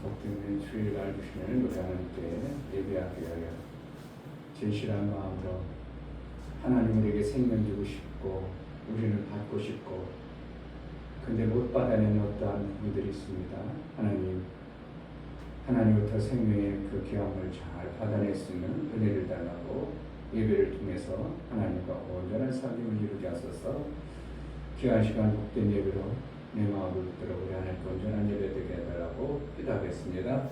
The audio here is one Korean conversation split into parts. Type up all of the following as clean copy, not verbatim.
복된 주일날 주시면 우리 하나님께 예배하게 하여 진실한 마음으로 하나님 우리에게 생명 주고 싶고 우리는 받고 싶고 근데 못 받아내는 어떠한 분들이 있습니다. 하나님부터 생명의 그 기함을 잘 받아낼 수 있는 은혜를 달라고 예배를 통해서 하나님과 온전한 삶을 이루게 하소서. 귀한 시간 복된 예배로 내 마음을 붙들어 우리 하나님께 온전한 예배 되게 해달라고 기도하겠습니다.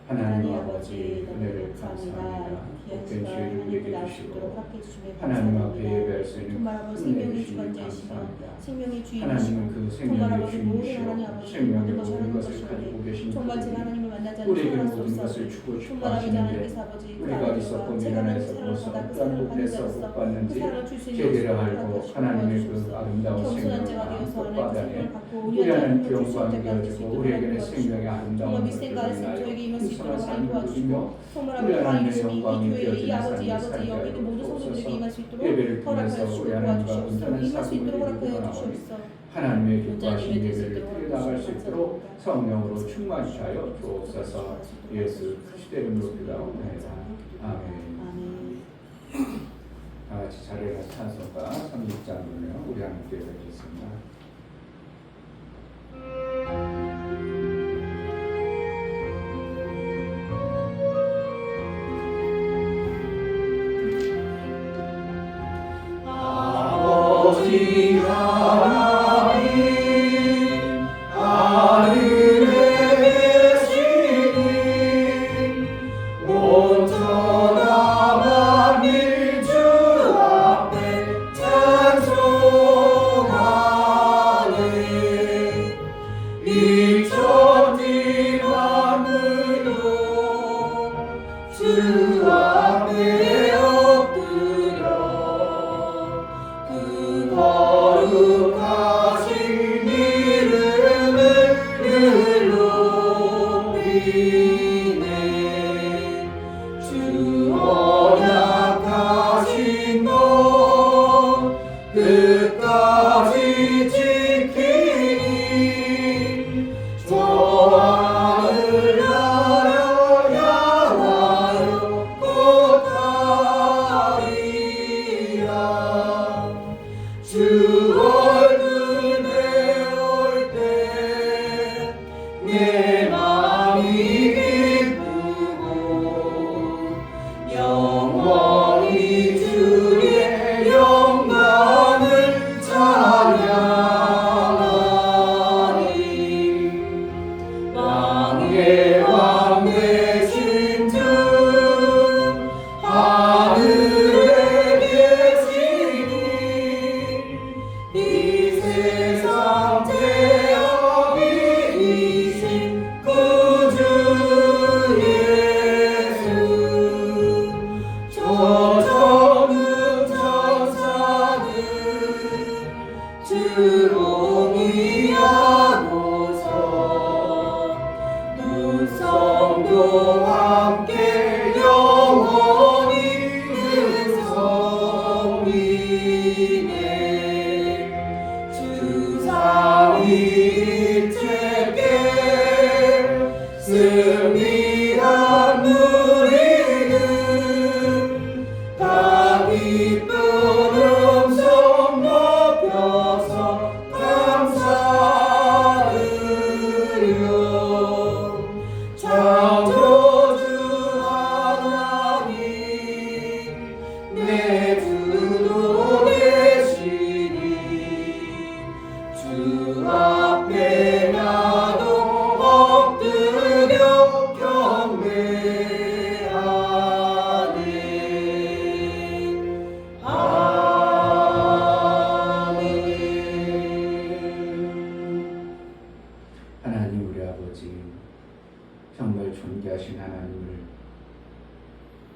하나님 아버지 은혜를 감사합니다. 복된 주일을 우리에게 주시고 하나님 앞에 예배할 수 있는 은혜를 주시니 감사합니다. 하나님은 그 생명의 주인이시오. 생명의 모든 것을 가지고 계신 분이니 우리에게 모든 것을 주고 싶어 하시는데 우리가 어디서 미련해서 무엇을 어떤 곳에서 못 받는지 제대로 알고 하나님의 그 아름다운 생명을 마음껏 받아내 우리 하나님께 영광이 되어지고 우리에게는 생명의 아름다운 것들을 인하여 풍성한 삶을 누리며 우리 하나님의 영광이 되어지는 삶을 살게 하여 주옵소서. 예배를 통해서 우리 하나님과 온전한 삶을 이루고 나오니 하나님의 기뻐하신 예배를 드려 나갈 수 있도록 성령으로 충만하여 주옵소서. 예수 그리스도의 이름으로 기도하옵나이다. 아멘. 다 같이 자리에 가서 찬송가 30장 부르며 우리 하나님께 드리겠습니다.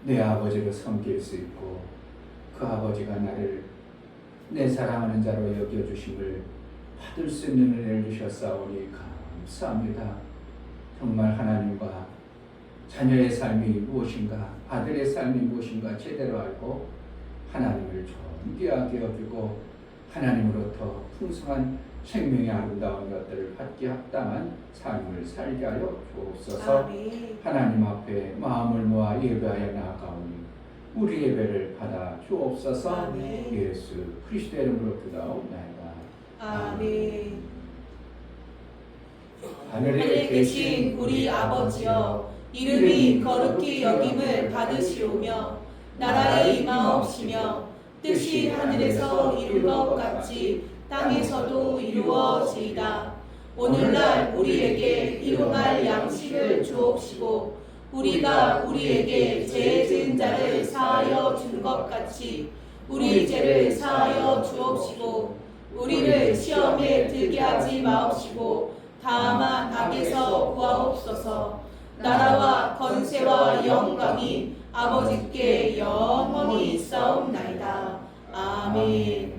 내 아버지를 섬길 수 있고 그 아버지가 나를 내 사랑하는 자로 여겨주심을 받을 수 있는 은혜를 주셨사오니 감사합니다. 정말 하나님과 자녀의 삶이 무엇인가, 아들의 삶이 무엇인가 제대로 알고 하나님을 존귀하게 여기고 하나님으로부터 풍성한 생명의 아름다운 것들을 받기 합당한 삶을 살게 하여 주옵소서. 하나님 앞에 마음을 모아 예배하여 나아가오니 우리 예배를 받아 주옵소서. 예수 그리스도의 이름으로 기도하옵나이다. 아멘. 하늘에 계신 우리 아버지여, 이름이 거룩히 여김을 받으시오며 나라의 임하옵시며 뜻이 하늘에서 이룬 것 같이 땅에서도 이루어지이다. 오늘날 우리에게 일용할 양식을 주옵시고 우리가 우리에게 죄 지은 자를 사하여 준 것 같이 우리 죄를 사하여 주옵시고 우리를 시험에 들게 하지 마옵시고 다만 악에서 구하옵소서. 나라와 권세와 영광이 아버지께 영원히 있사옵나이다. 아멘.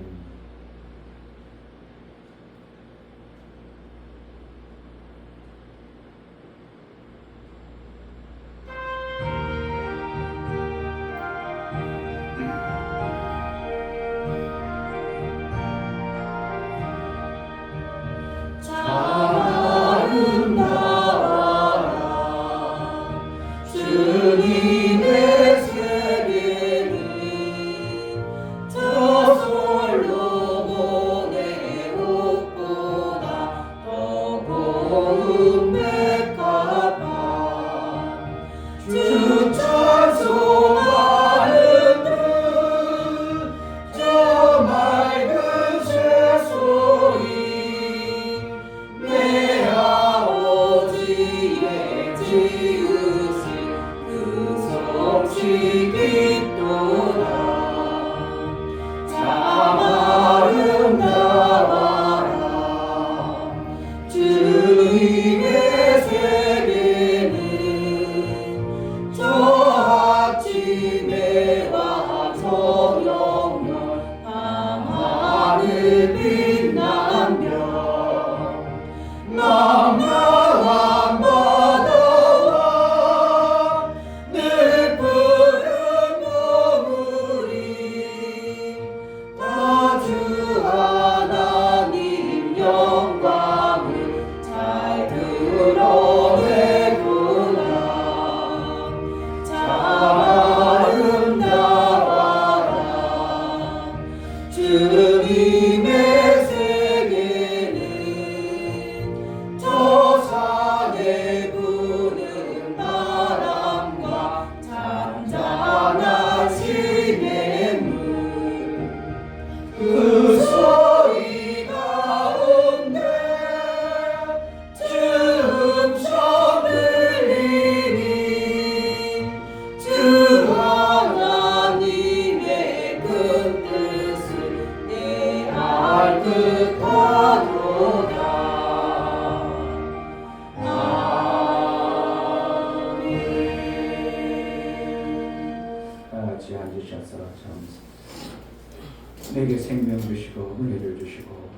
내게 생명 주시고 은혜를 주시고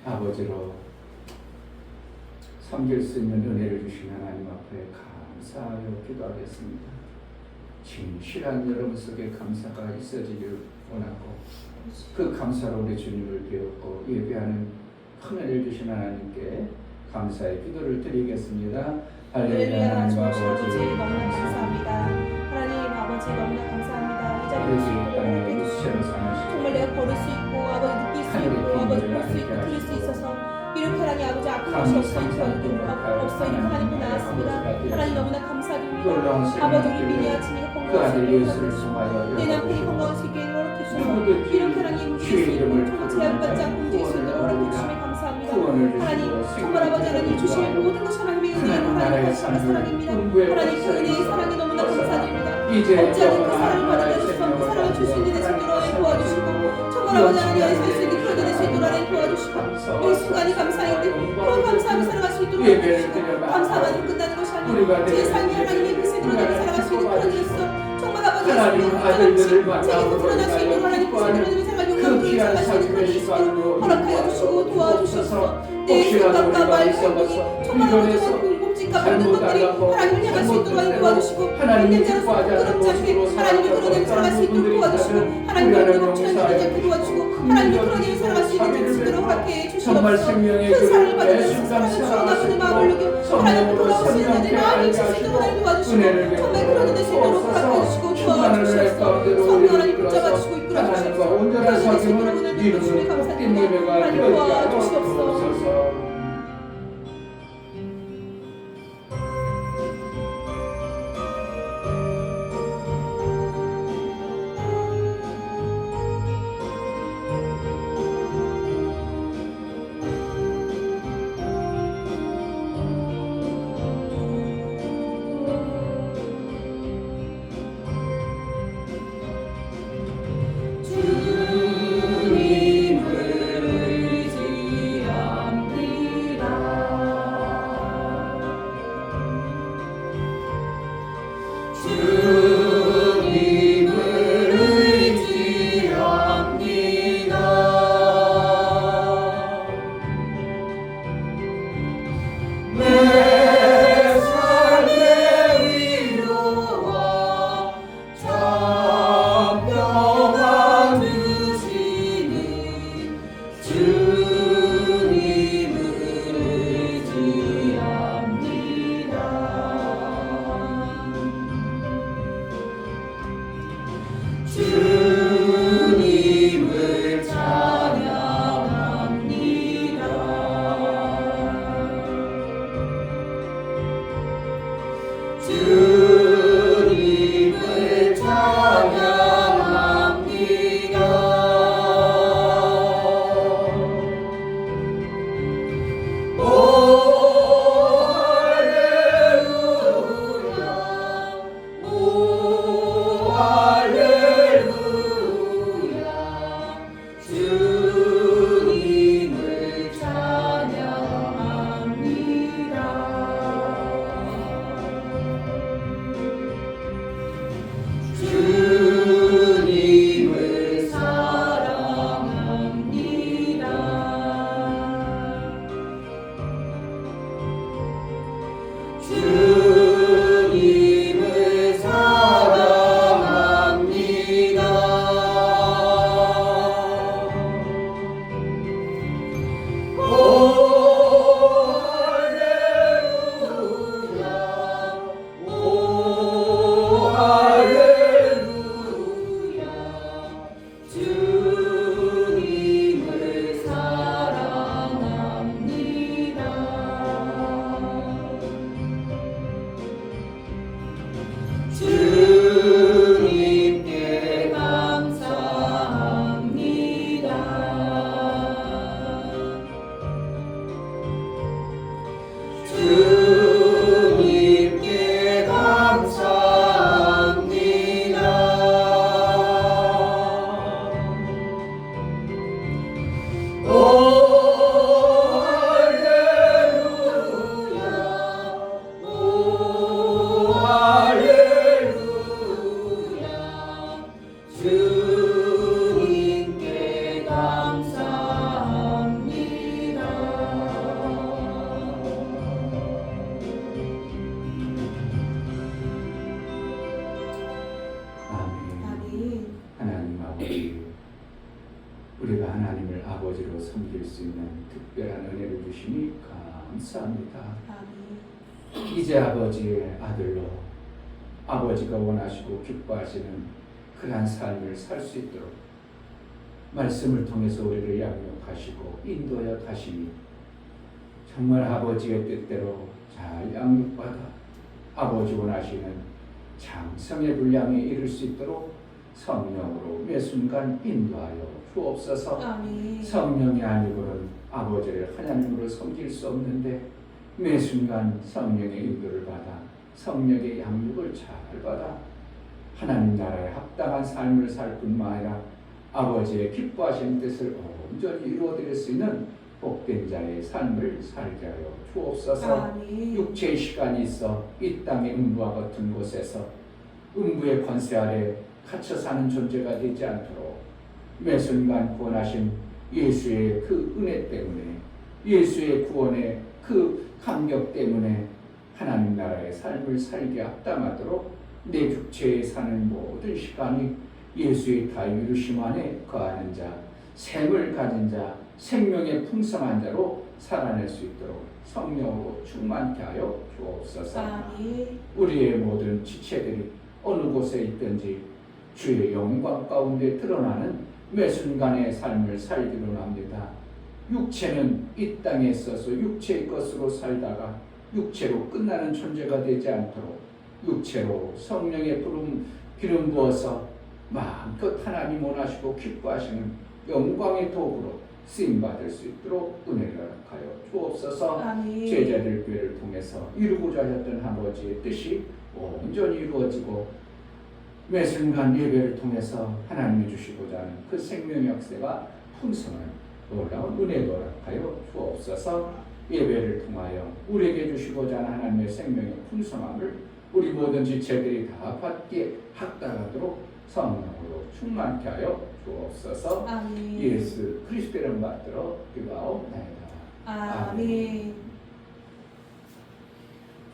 아버지로 섬길 수 있는 은혜를 주신 하나님 앞에 감사하여 기도하겠습니다. 진실한 여러분 속에 감사가 있어지길 원하고 그 감사로 우리 주님을 배웠고 예배하는 큰 은혜를 주신 하나님께 감사의 기도를 드리겠습니다. 할렐루야. 하나님 아버지 너무나 감사합니다. 하나님 아버지 너무나 감사합니다. 이 자리에 정말 내가 걸을 수 있고 아버지 느낄 수 있고 아버지 볼 수 있고 들을 수 있어서 이렇게 하나님 아버지 아픈 것이 없어 이렇게 하나님 앞에 나왔습니다. 하나님 너무나 감사드립니다. 아버지 우리 미니 아침이가 건강할 수 있게 내 남편이 건강할 수 있게 허락해 주셔서 이렇게 하나님 우리 제약받지 않고 움직일 수 있도록 허락해 주시면 감사합니다. 하나님 정말 아버지 하나님 주시는 모든 것이 하나님의 은혜로 하나님 하시는 사랑입니다. 하나님 그 은혜의 사랑이 너무나 감사드립니다. 어찌하든 그 사랑을 받아주시고 그 사랑을 줄 수 있는 데 있도록 도와주시고 정말 아버지 하나님 설 수 있는 그런 데서 있도록 도와주시고 이 순간이 감사인데 그 감사하며 살아갈 수 있도록 도와주시고 감사만으로 끝나는 것이 아니라 제 삶이 하나님의 뜻에 드러나게 살아갈 수 있는 그런 데서 정말 아버지 하나님 제게서 드러날 수 있는 하나님 뜻에 드러나며 살아갈 용감으로 살아갈 수 있는 그런 데서 허락하여 주시고 도와주셔서 내 생각과 말 행동이 정말 아버지 있으니까 모든 것들이 하나님을 향할 수 있도록 하나님 도와주시고 하나님을 인생자로서 기뻐하지 않는 부끄럽지 않게 모습으로 하나님을 그런 살아갈 수 있도록 도와주시고 하나님을 그런 목처럼 되지 않게 도와주시고 하나님을 그런 일을 살아갈 수 있는 진실대로 허락해 정말 주시옵소서. 생명의 큰 사랑을 그 받으면서 순간 사랑을 주어나가는 마음을 누겨 하나님을 돌아올 수 있는 내 마음이 있을 수 있도록 하나님 도와주시고 정말 그런 일을 수 있도록 허락해 주시고 도와주시옵소서. 성령 하나님 붙잡아 주시고 이끌어 주시옵소서. 온전한 그런 일을 수 있도록 사귐을 오늘 이루는 주님 감사드립니다. 예배가 하나님 도와주시옵소서. 되어주옵소서. 우리가 하나님을 아버지로 섬길 수 있는 특별한 은혜를 주시니 감사합니다. 아멘. 이제 아버지의 아들로 아버지가 원하시고 기뻐하시는 그러한 삶을 살 수 있도록 말씀을 통해서 우리를 양육하시고 인도하여 가시니 정말 아버지의 뜻대로 잘 양육받아 아버지 원하시는 장성의 분량에 이를 수 있도록 성령으로 매 순간 인도하여 주옵소서. 아멘. 성령이 아니고는 아버지를 하나님으로 섬길 수 없는데 매 순간 성령의 인도를 받아 성령의 양육을 잘 받아 하나님 나라에 합당한 삶을 살 뿐만 아니라 아버지의 기뻐하시는 뜻을 온전히 이루어드릴 수 있는 복된 자의 삶을 살게 하여 주옵소서. 아멘. 육체의 시간이 있어 이 땅의 음부와 같은 곳에서 음부의 권세 아래 갇혀 사는 존재가 되지 않도록 매 순간 구원하신 예수의 그 은혜 때문에 예수의 구원의 그 감격 때문에 하나님 나라의 삶을 살게 합당하도록 내 육체에 사는 모든 시간이 예수의 다이루심 안에 거하는 자, 샘을 가진 자, 생명의 풍성한 자로 살아낼 수 있도록 성령으로 충만케 하여 주옵소서. 아멘. 우리의 모든 지체들이 어느 곳에 있든지 주의 영광 가운데 드러나는 매 순간의 삶을 살기로 합니다. 육체는 이 땅에 있어서 육체의 것으로 살다가 육체로 끝나는 존재가 되지 않도록 육체로 성령의 기름 부어서 마음껏 하나님 원하시고 기뻐하시는 영광의 도구로 쓰임받을 수 있도록 은혜를 허락하여 주옵소서. 아멘. 제자들 교회를 통해서 이루고자 하셨던 아버지의 뜻이 온전히 이루어지고 매 순간 예배를 통해서 하나님이 주시고자 하는 그 생명의 역사가 풍성한 놀라운 은혜도 허락하여 주옵소서. 예배를 통하여 우리에게 주시고자 하는 하나님의 생명의 풍성함을 우리 모든 지체들이 다 받기에 합당하도록 성령으로 충만케 하여 주옵소서. 아멘. 예수 그리스도의 이름 받들어 기도하옵나이다. 아멘.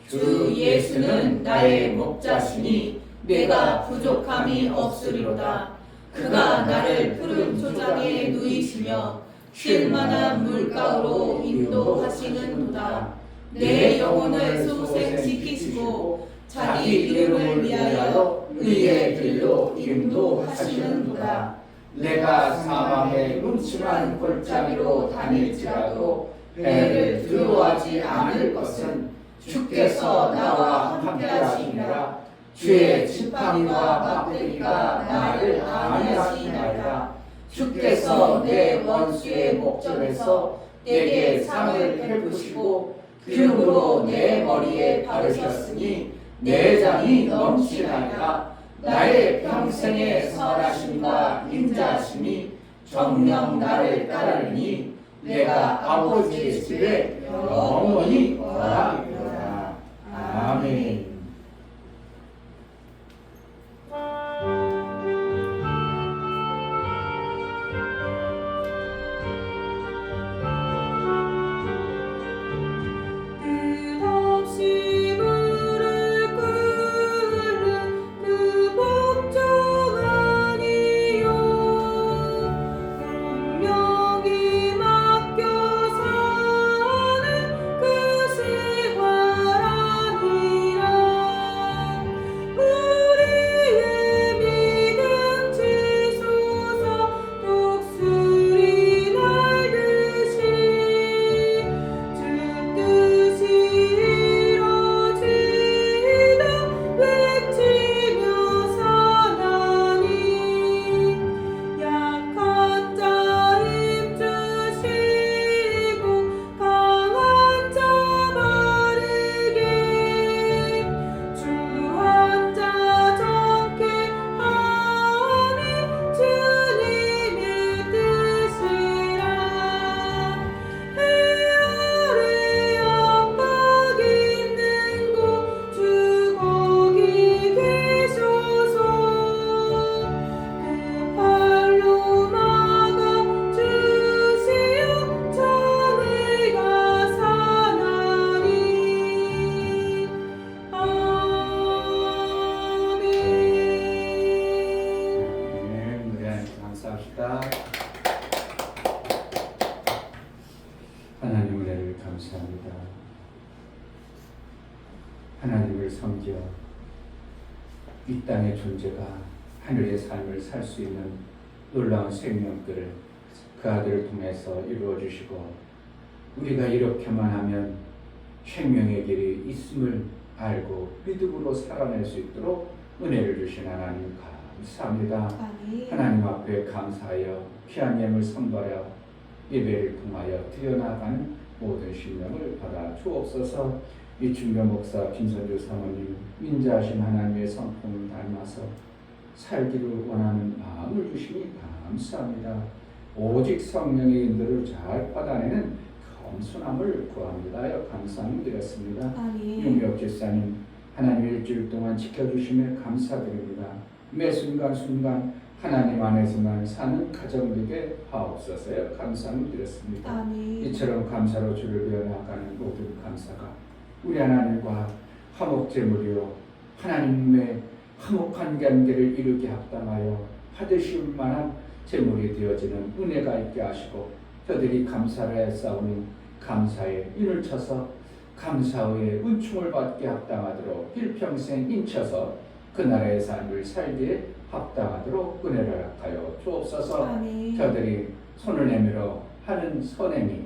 주 예수는 나의 목자시니 내가 부족함이 없으리로다. 그가 나를 푸른 초장에 누이시며 쉴 만한 물가로 인도하시는도다. 내 영혼을 소생 지키시고 자기 이름을 위하여 의의 길로 인도하시는도다. 내가 사망의 음침한 골짜기로 다닐지라도 배를 두려워하지 않을 것은 주께서 나와 함께하시니라. 주의 지팡이와 막대기가 나를 안위하시나이다. 주께서 내 원수의 목전에서 내게 상을 베푸시고 기름으로 내 머리에 바르셨으니 내 잔이 넘치나이다. 나의 평생의 선하심과 인자하심이 정녕 나를 따르니 내가 아버지의 집에 영원히 거하리로다. 아멘. 끝없이 물을 끓는 그 복종한 이요 운명이 맡겨 사는 그 생활 아니라 우리의 믿음 지소서 독수리 날듯이 주 뜻이 이뤄지다 외치며 사나니 약한 자 힘주시고 강한 자 바르게 주 환자 정케 하니 주님의 뜻이라. 해열의 압박 있는 곳 주 거기 계셔서 그 팔로 막아주시어 정의가 사나니. 아멘. 네, 우리 하나님 감사합시다. 하나님 은혜를 감사합니다. 하나님을 섬겨 이 땅의 존재가 하늘의 삶을 살 수 있는 놀라운 생명들을 그 아들을 통해서 이루어 주시고 우리가 이렇게만 하면 생명의 길이 있음을 알고 믿음으로 살아낼 수 있도록 은혜를 주신 하나님 감사합니다. 아멘. 하나님 앞에 감사하여 귀한 예물 선발하여 예배를 통하여 드려나가는 모든 신령을 받아 주옵소서. 이춘교 목사, 김선주 사모님 인자하신 하나님의 성품을 닮아서 살기를 원하는 마음을 주시니 감사합니다. 오직 성령의 인도를 잘 받아내는 겸손함을 구합니다. 감사함을 드렸습니다. 아멘. 윤혁 집사님 하나님 일주일 동안 지켜주시며 감사드립니다. 매 순간순간 하나님 안에서만 사는 가정 되게 하옵소서. 감사함을 드렸습니다. 아멘. 이처럼 감사로 주를 배워나가는 모든 감사가 우리 하나님과 화목제물이요 하나님의 화목한 관계를 이루게 합당하여 받으실 만한 제물이 되어지는 은혜가 있게 하시고 저들이 감사를 쌓으니 감사에 인을 쳐서 감사의 은총을 받게 합당하도록 일평생 인쳐서 그 나라의 삶을 살기에 합당하도록 은혜를 하여 주옵소서. 아멘. 저들이 손을 내밀어 하는 선행이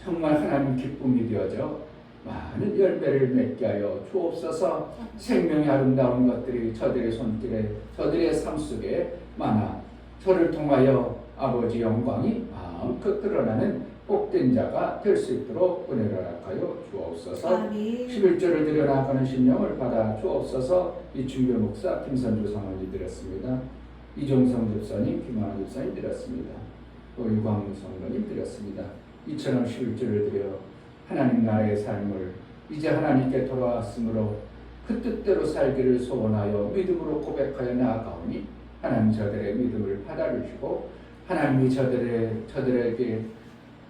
정말 하나님 기쁨이 되어져 많은 열매를 맺게 하여 주옵소서. 생명의 아름다운 것들이 저들의 손길에 저들의 삶 속에 많아 저를 통하여 아버지 영광이 마음껏 드러나는 복된 자가 될 수 있도록 은혜를 하여 주옵소서. 아멘. 11조를 드려나가는 심령을 받아 주옵소서. 이충교 목사 김선주 상원이 드렸습니다. 이종성 집사님, 김환 집사님 드렸습니다. 또 유광무 성도님 드렸습니다. 이처럼 11조를 드려 하나님 나라의 삶을 이제 하나님께 돌아왔으므로 그 뜻대로 살기를 소원하여 믿음으로 고백하여 나아가오니 하나님 저들의 믿음을 받아주시고 하나님이 저들에게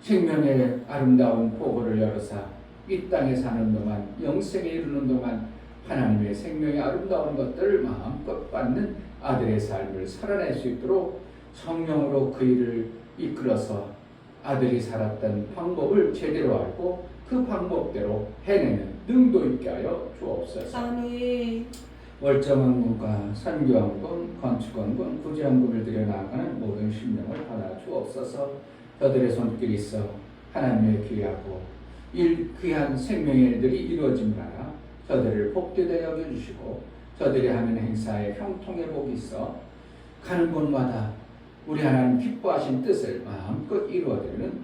생명의 아름다운 보고를 열어사 이 땅에 사는 동안 영생에 이르는 동안 하나님의 생명의 아름다운 것들을 마음껏 받는 아들의 삶을 살아낼 수 있도록 성령으로 그 일을 이끌어서 아들이 살았던 방법을 제대로 알고 그 방법대로 해내는 능도 있게 하여 주옵소서. 아멘. 월정원금과 선교원금, 건축원금, 구제원금을 들여나가는 모든 심령을 받아 주옵소서. 저들의 손길이 있어 하나님의 귀하고 귀한 생명의 일들이 이루어짐이라 저들을 복되게 여겨주시고 저들이 하는 행사에 형통의 복이 있어 가는 곳마다 우리 하나님 기뻐하신 뜻을 마음껏 이루어드리는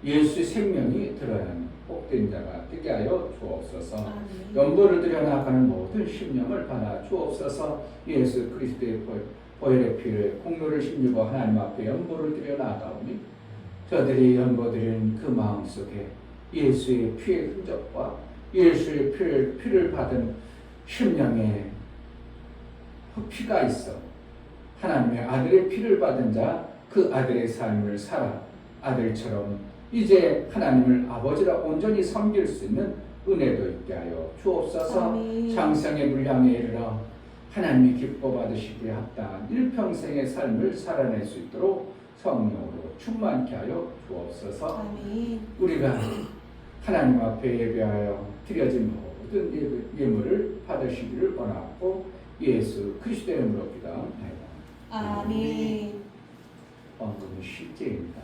예수의 생명이 드러나는 복된 자가 되게 하여 주옵소서. 아멘. 연보를 들여나가는 모든 심령을 받아 주옵소서. 예수 그리스도의 보혈의 피를 공로를 힘입어 하나님 앞에 연보를 들여나가오니 저들이 연보드리는 그 마음속에 예수의 피의 흔적과 예수의 피를 받은 심령의 피가 있어 하나님의 아들의 피를 받은 자 그 아들의 삶을 살아 아들처럼 이제 하나님을 아버지라 온전히 섬길 수 있는 은혜도 있게 하여 주옵소서. 아멘. 장성의 분량에 이르러 하나님이 기뻐 받으시기에 합당한 일평생의 삶을 살아낼 수 있도록 성령으로 충만케 하여 주옵소서. 아멘. 우리가 하나님 앞에 예배하여 드려진 모든 예물을 받으시기를 원하고 예수 그리스도의 이름으로 기도합니다. 아멘. 헌금은 실제입니다.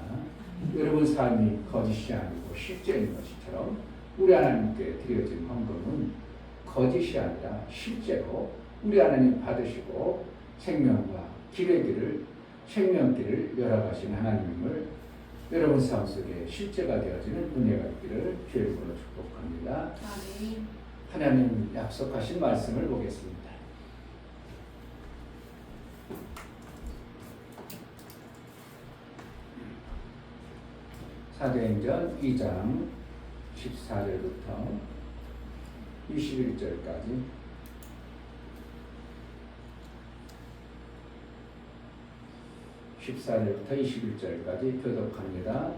여러분 삶이 거짓이 아니고 실제인 것처럼 우리 하나님께 드려진 헌금은 거짓이 아니라 실제로 우리 하나님 받으시고 생명과 생명길을 열어가신 하나님을 여러분 삶 속에 실제가 되어지는 은혜가 있기를 주의 이름으로 축복합니다. 아멘. 하나님 약속하신 말씀을 보겠습니다. 사도행전 2장 14절부터 21절까지 14절부터 21절까지 교독합니다.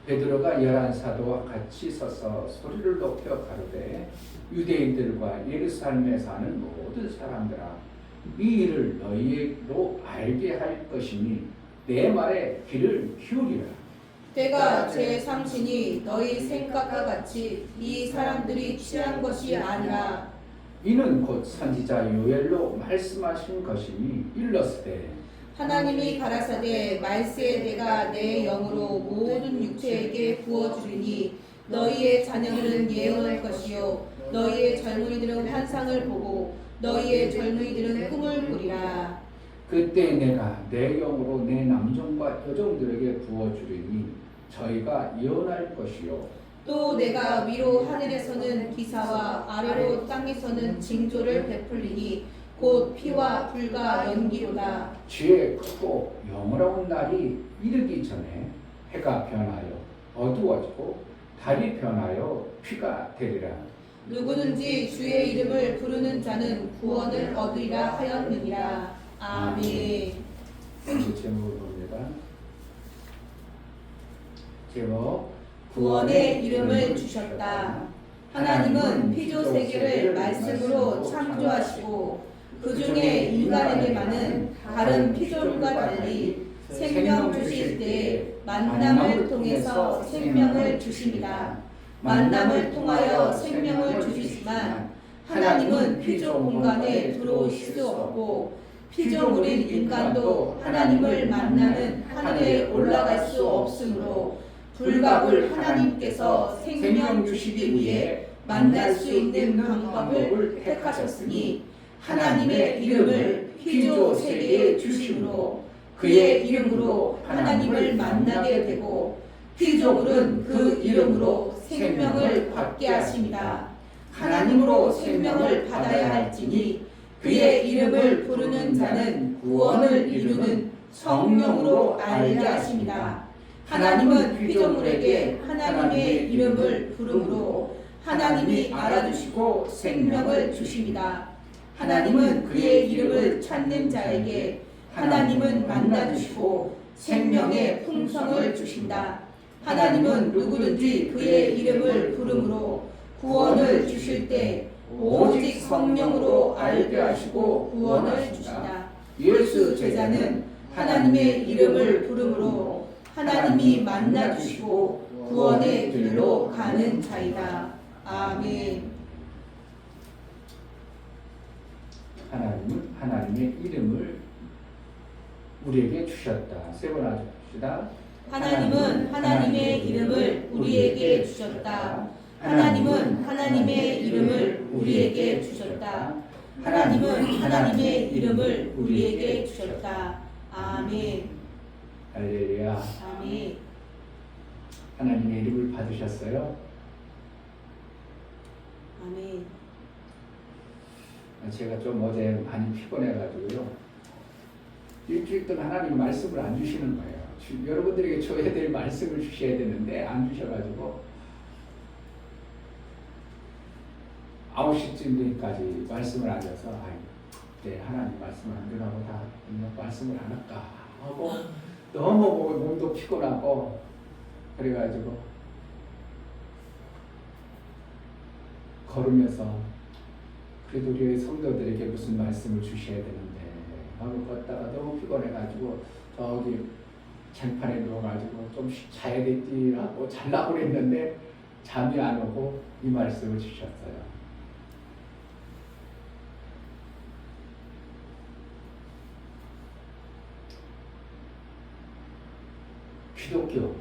베드로가 11사도와 같이 서서 소리를 높여 가로되 유대인들과 예루살렘에 사는 모든 사람들아 이 일을 너희로 알게 할 것이니 내 말에 귀를 기울이라. 때가 제 상신이 너희 생각과 같이 이 사람들이 취한 것이 아니라 이는 곧 선지자 요엘로 말씀하신 것이니 일렀으되 하나님이 가라사대 말세에 내가 내 영으로 모든 육체에게 부어주리니 너희의 자녀들은 예언할 것이요 너희의 젊은이들은 환상을 보고 너희의 젊은이들은 꿈을 꾸리라. 그때 내가 내 영으로 내 남종과 여종들에게 부어주리니 저희가 예언할 것이요 또 내가 위로 하늘에서는 기사와 아래로 땅에서는 징조를 베풀리니 곧 피와 불과 연기로다. 지혜 크고 영원한 날이 이르기 전에 해가 변하여 어두워지고 달이 변하여 피가 되리라. 누구든지 주의 이름을 부르는 자는 구원을 얻으리라 하였느니라. 아멘. 제목을 봅니다. 제목 구원의 이름을 주셨다. 하나님은 피조 세계를 말씀으로 창조하시고 그 중에 인간에게만은 다른 피조물과 달리 생명 주실 때 만남을 통해서 생명을 주십니다. 만남을 통하여 생명을 주시지만 하나님은 피조 공간에 들어오실 수 없고 피조물인 인간도 하나님을 만나는 하늘에 올라갈 수 없으므로 불가불 하나님께서 생명 주시기 위해 만날 수 있는 방법을 택하셨으니 하나님의 이름을 피조 세계에 주심으로 그의 이름으로 하나님을 만나게 되고 피조물은 그 이름으로 생명을 받게 하십니다. 하나님으로 생명을 받아야 할지니 그의 이름을 부르는 자는 구원을 이루는 성령으로 알게 하십니다. 하나님은 피조물에게 하나님의 이름을 부르므로 하나님이 알아주시고 생명을 주십니다. 하나님은 그의 이름을 찾는 자에게 하나님은 만나주시고 생명의 풍성을 주신다. 하나님은 누구든지 그의 이름을 부르므로 구원을 주실 때 오직 성령으로 알게 하시고 구원을 주신다. 예수 제자는 하나님의 이름을 부르므로 하나님이 만나주시고 구원의 길로 가는 자이다. 아멘. 하나님은 하나님의 이름을 우리에게 주셨다. 세 번 하십시다. 하나님은 하나님의 이름을 우리에게 주셨다. 하나님은 하나님의 이름을 우리에게 주셨다. 하나님은 하나님의 이름을 우리에게 주셨다. 아멘. 할렐루야. 아멘. 하나님의 이름을 받으셨어요? 아멘. 제가 좀 어제 많이 피곤해가지고요. 일주일 동안 하나님 말씀을 안 주시는 거예요. 여러분들에게 줘야 될 말씀을 주셔야 되는데 안 주셔가지고 9시쯤 되기까지 말씀을 안 줘서 하나님 말씀을 안 주라고 다 말씀을 안 할까 하고 너무 몸도 피곤하고 그래가지고 걸으면서 그래도 우리 성도들에게 무슨 말씀을 주셔야 되는데 하고 걷다가 너무 피곤해가지고 저기 쟁판에 누워가지고 좀 자야겠지 하고 잘라고 그랬는데 잠이 안 오고 이 말씀을 주셨어요. 기독교,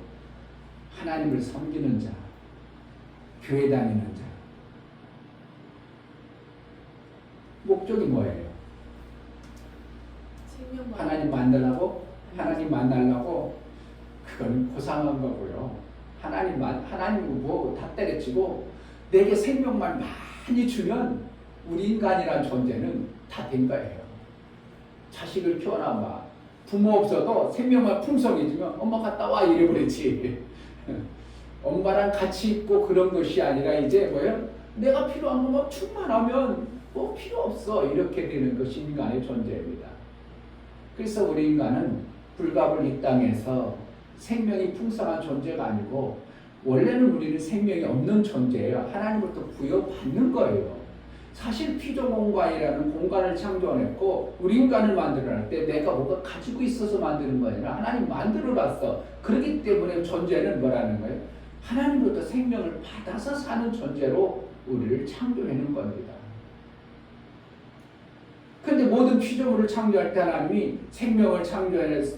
하나님을 섬기는 자, 교회 다니는 자, 목적이 뭐예요? 하나님 만나려고? 하나님 만나려고? 그건 고상한 거고요. 하나님 뭐 다 때려치고 내게 생명만 많이 주면 우리 인간이라는 존재는 다 된 거예요. 자식을 키워놔봐. 부모 없어도 생명만 풍성해지면 엄마 갔다 와 이래버리지. 엄마랑 같이 있고 그런 것이 아니라 이제 뭐예요? 내가 필요한 것만 충만하면 뭐 필요 없어 이렇게 되는 것이 인간의 존재입니다. 그래서 우리 인간은 불가불 이 땅에서 생명이 풍성한 존재가 아니고 원래는 우리는 생명이 없는 존재예요. 하나님으로부터 부여받는 거예요. 사실 피조공간이라는 공간을 창조했고 우리 인간을 만들어낼 때 내가 뭐가 가지고 있어서 만드는 거 아니라 하나님 만들어놨어. 그렇기 때문에 존재는 뭐라는 거예요? 하나님으로부터 생명을 받아서 사는 존재로 우리를 창조해놓은 겁니다. 그런데 모든 피조물을 창조할 때 하나님이 생명을 창조해서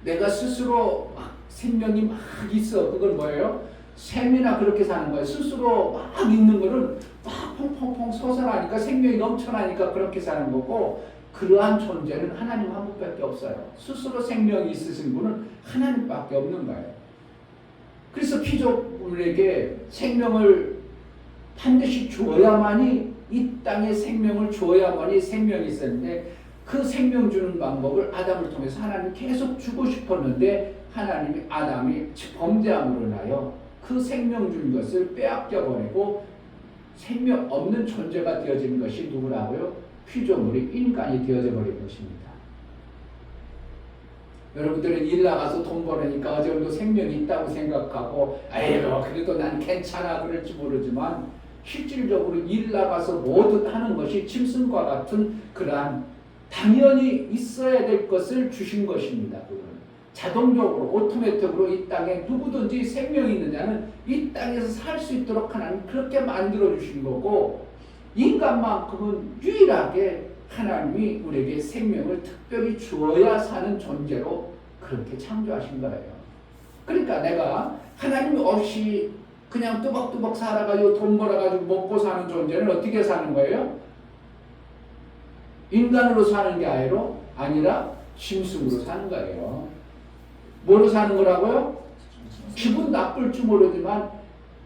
내가 스스로 막 생명이 막 있어. 그건 뭐예요? 샘이나 그렇게 사는 거예요. 스스로 막 있는 거는 막 펑펑펑 솟아나니까 생명이 넘쳐나니까 그렇게 사는 거고 그러한 존재는 하나님 한 분밖에 없어요. 스스로 생명이 있으신 분은 하나님밖에 없는 거예요. 그래서 피조물에게 생명을 반드시 주어야만이 이 땅에 생명을 주어야만이 생명이 있었는데 그 생명 주는 방법을 아담을 통해서 하나님 계속 주고 싶었는데 하나님이 아담이 범죄함으로 인하여 그 생명 준 것을 빼앗겨 버리고 생명 없는 존재가 되어진 것이 누구라고요? 피조물이 인간이 되어져 버린 것입니다. 여러분들은 일 나가서 돈 벌으니까 어느 정도 생명이 있다고 생각하고 아이고 그래도 난 괜찮아 그럴지 모르지만 실질적으로 일 나가서 뭐든 하는 것이 짐승과 같은 그러한 당연히 있어야 될 것을 주신 것입니다. 그거는 자동적으로 오토매틱으로 이 땅에 누구든지 생명이 있는 자는 이 땅에서 살 수 있도록 하나님 그렇게 만들어 주신 거고, 인간만큼은 유일하게 하나님이 우리에게 생명을 특별히 주어야 사는 존재로 그렇게 창조하신 거예요. 그러니까 내가 하나님 없이 그냥 뚜벅뚜벅 살아가지고 돈 벌어가지고 먹고 사는 존재는 어떻게 사는 거예요? 인간으로 사는 게 아니라 짐승으로 사는 거예요. 뭐로 사는 거라고요? 기분 나쁠 줄 모르지만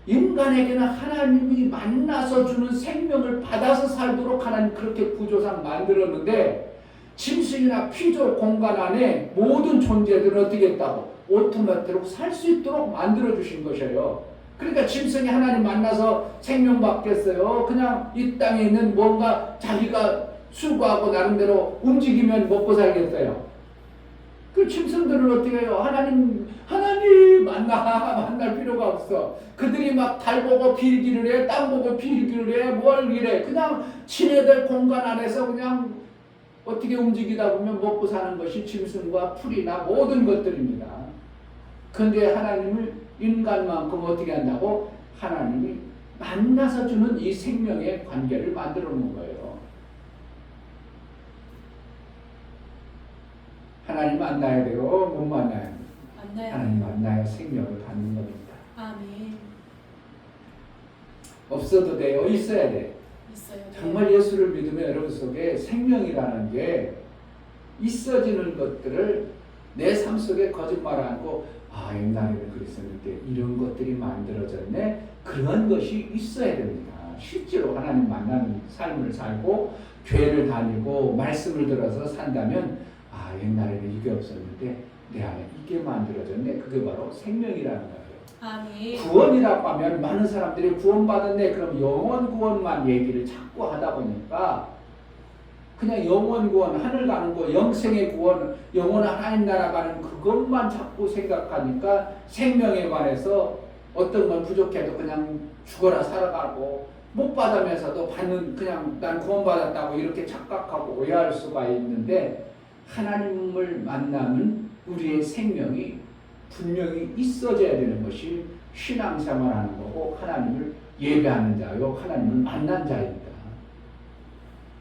인간에게는 하나님이 만나서 주는 생명을 받아서 살도록 하나님 그렇게 구조상 만들었는데, 짐승이나 피조 공간 안에 모든 존재들은 어떻게 했다고? 오토매틱으로 살 수 있도록 만들어 주신 것이에요. 그러니까 짐승이 하나님 만나서 생명 받겠어요? 그냥 이 땅에 있는 뭔가 자기가 수고하고 나름대로 움직이면 먹고 살겠어요? 그 짐승들은 어떻게 해요? 하나님 만날 필요가 없어. 그들이 막 달 보고 빌기를 해, 땅 보고 빌기를 해, 뭘 이래. 그냥 지네들 공간 안에서 그냥 어떻게 움직이다 보면 먹고 사는 것이 짐승과 풀이나 모든 것들입니다. 그런데 하나님을 인간만큼 어떻게 한다고? 하나님이 만나서 주는 이 생명의 관계를 만들어 놓은 거예요. 하나님 만나야 돼요? 못 만나야 돼요? 하나님 만나야 생명을 받는 겁니다. 아멘. 없어도 돼요? 있어야 돼? 있어요. 정말 예수를 믿으면 여러분 속에 생명이라는 게 있어지는 것들을 내 삶 속에 거짓말 않고, 옛날에는 그랬었는데 이런 것들이 만들어졌네, 그런 것이 있어야 됩니다. 실제로 하나님 만나는 삶을 살고 교회를 다니고 말씀을 들어서 산다면, 옛날에는 이게 없었는데 내 안에 이게 만들어졌네, 그게 바로 생명이라는 거예요. 아멘. 구원이라고 하면 많은 사람들이 구원받았네, 그럼 영원 구원만 얘기를 자꾸 하다 보니까 그냥 영원 구원, 하늘 가는 거, 영생의 구원, 영원한 하나님 나라 가는 그것만 자꾸 생각하니까 생명에 관해서 어떤 건 부족해도 그냥 죽어라 살아가고, 못 받으면서도 받는, 그냥 난 구원받았다고 이렇게 착각하고 오해할 수가 있는데, 하나님을 만나면 우리의 생명이 분명히 있어져야 되는 것이 신앙생활하는 거고, 하나님을 예배하는 자요, 하나님을 만난 자입니다.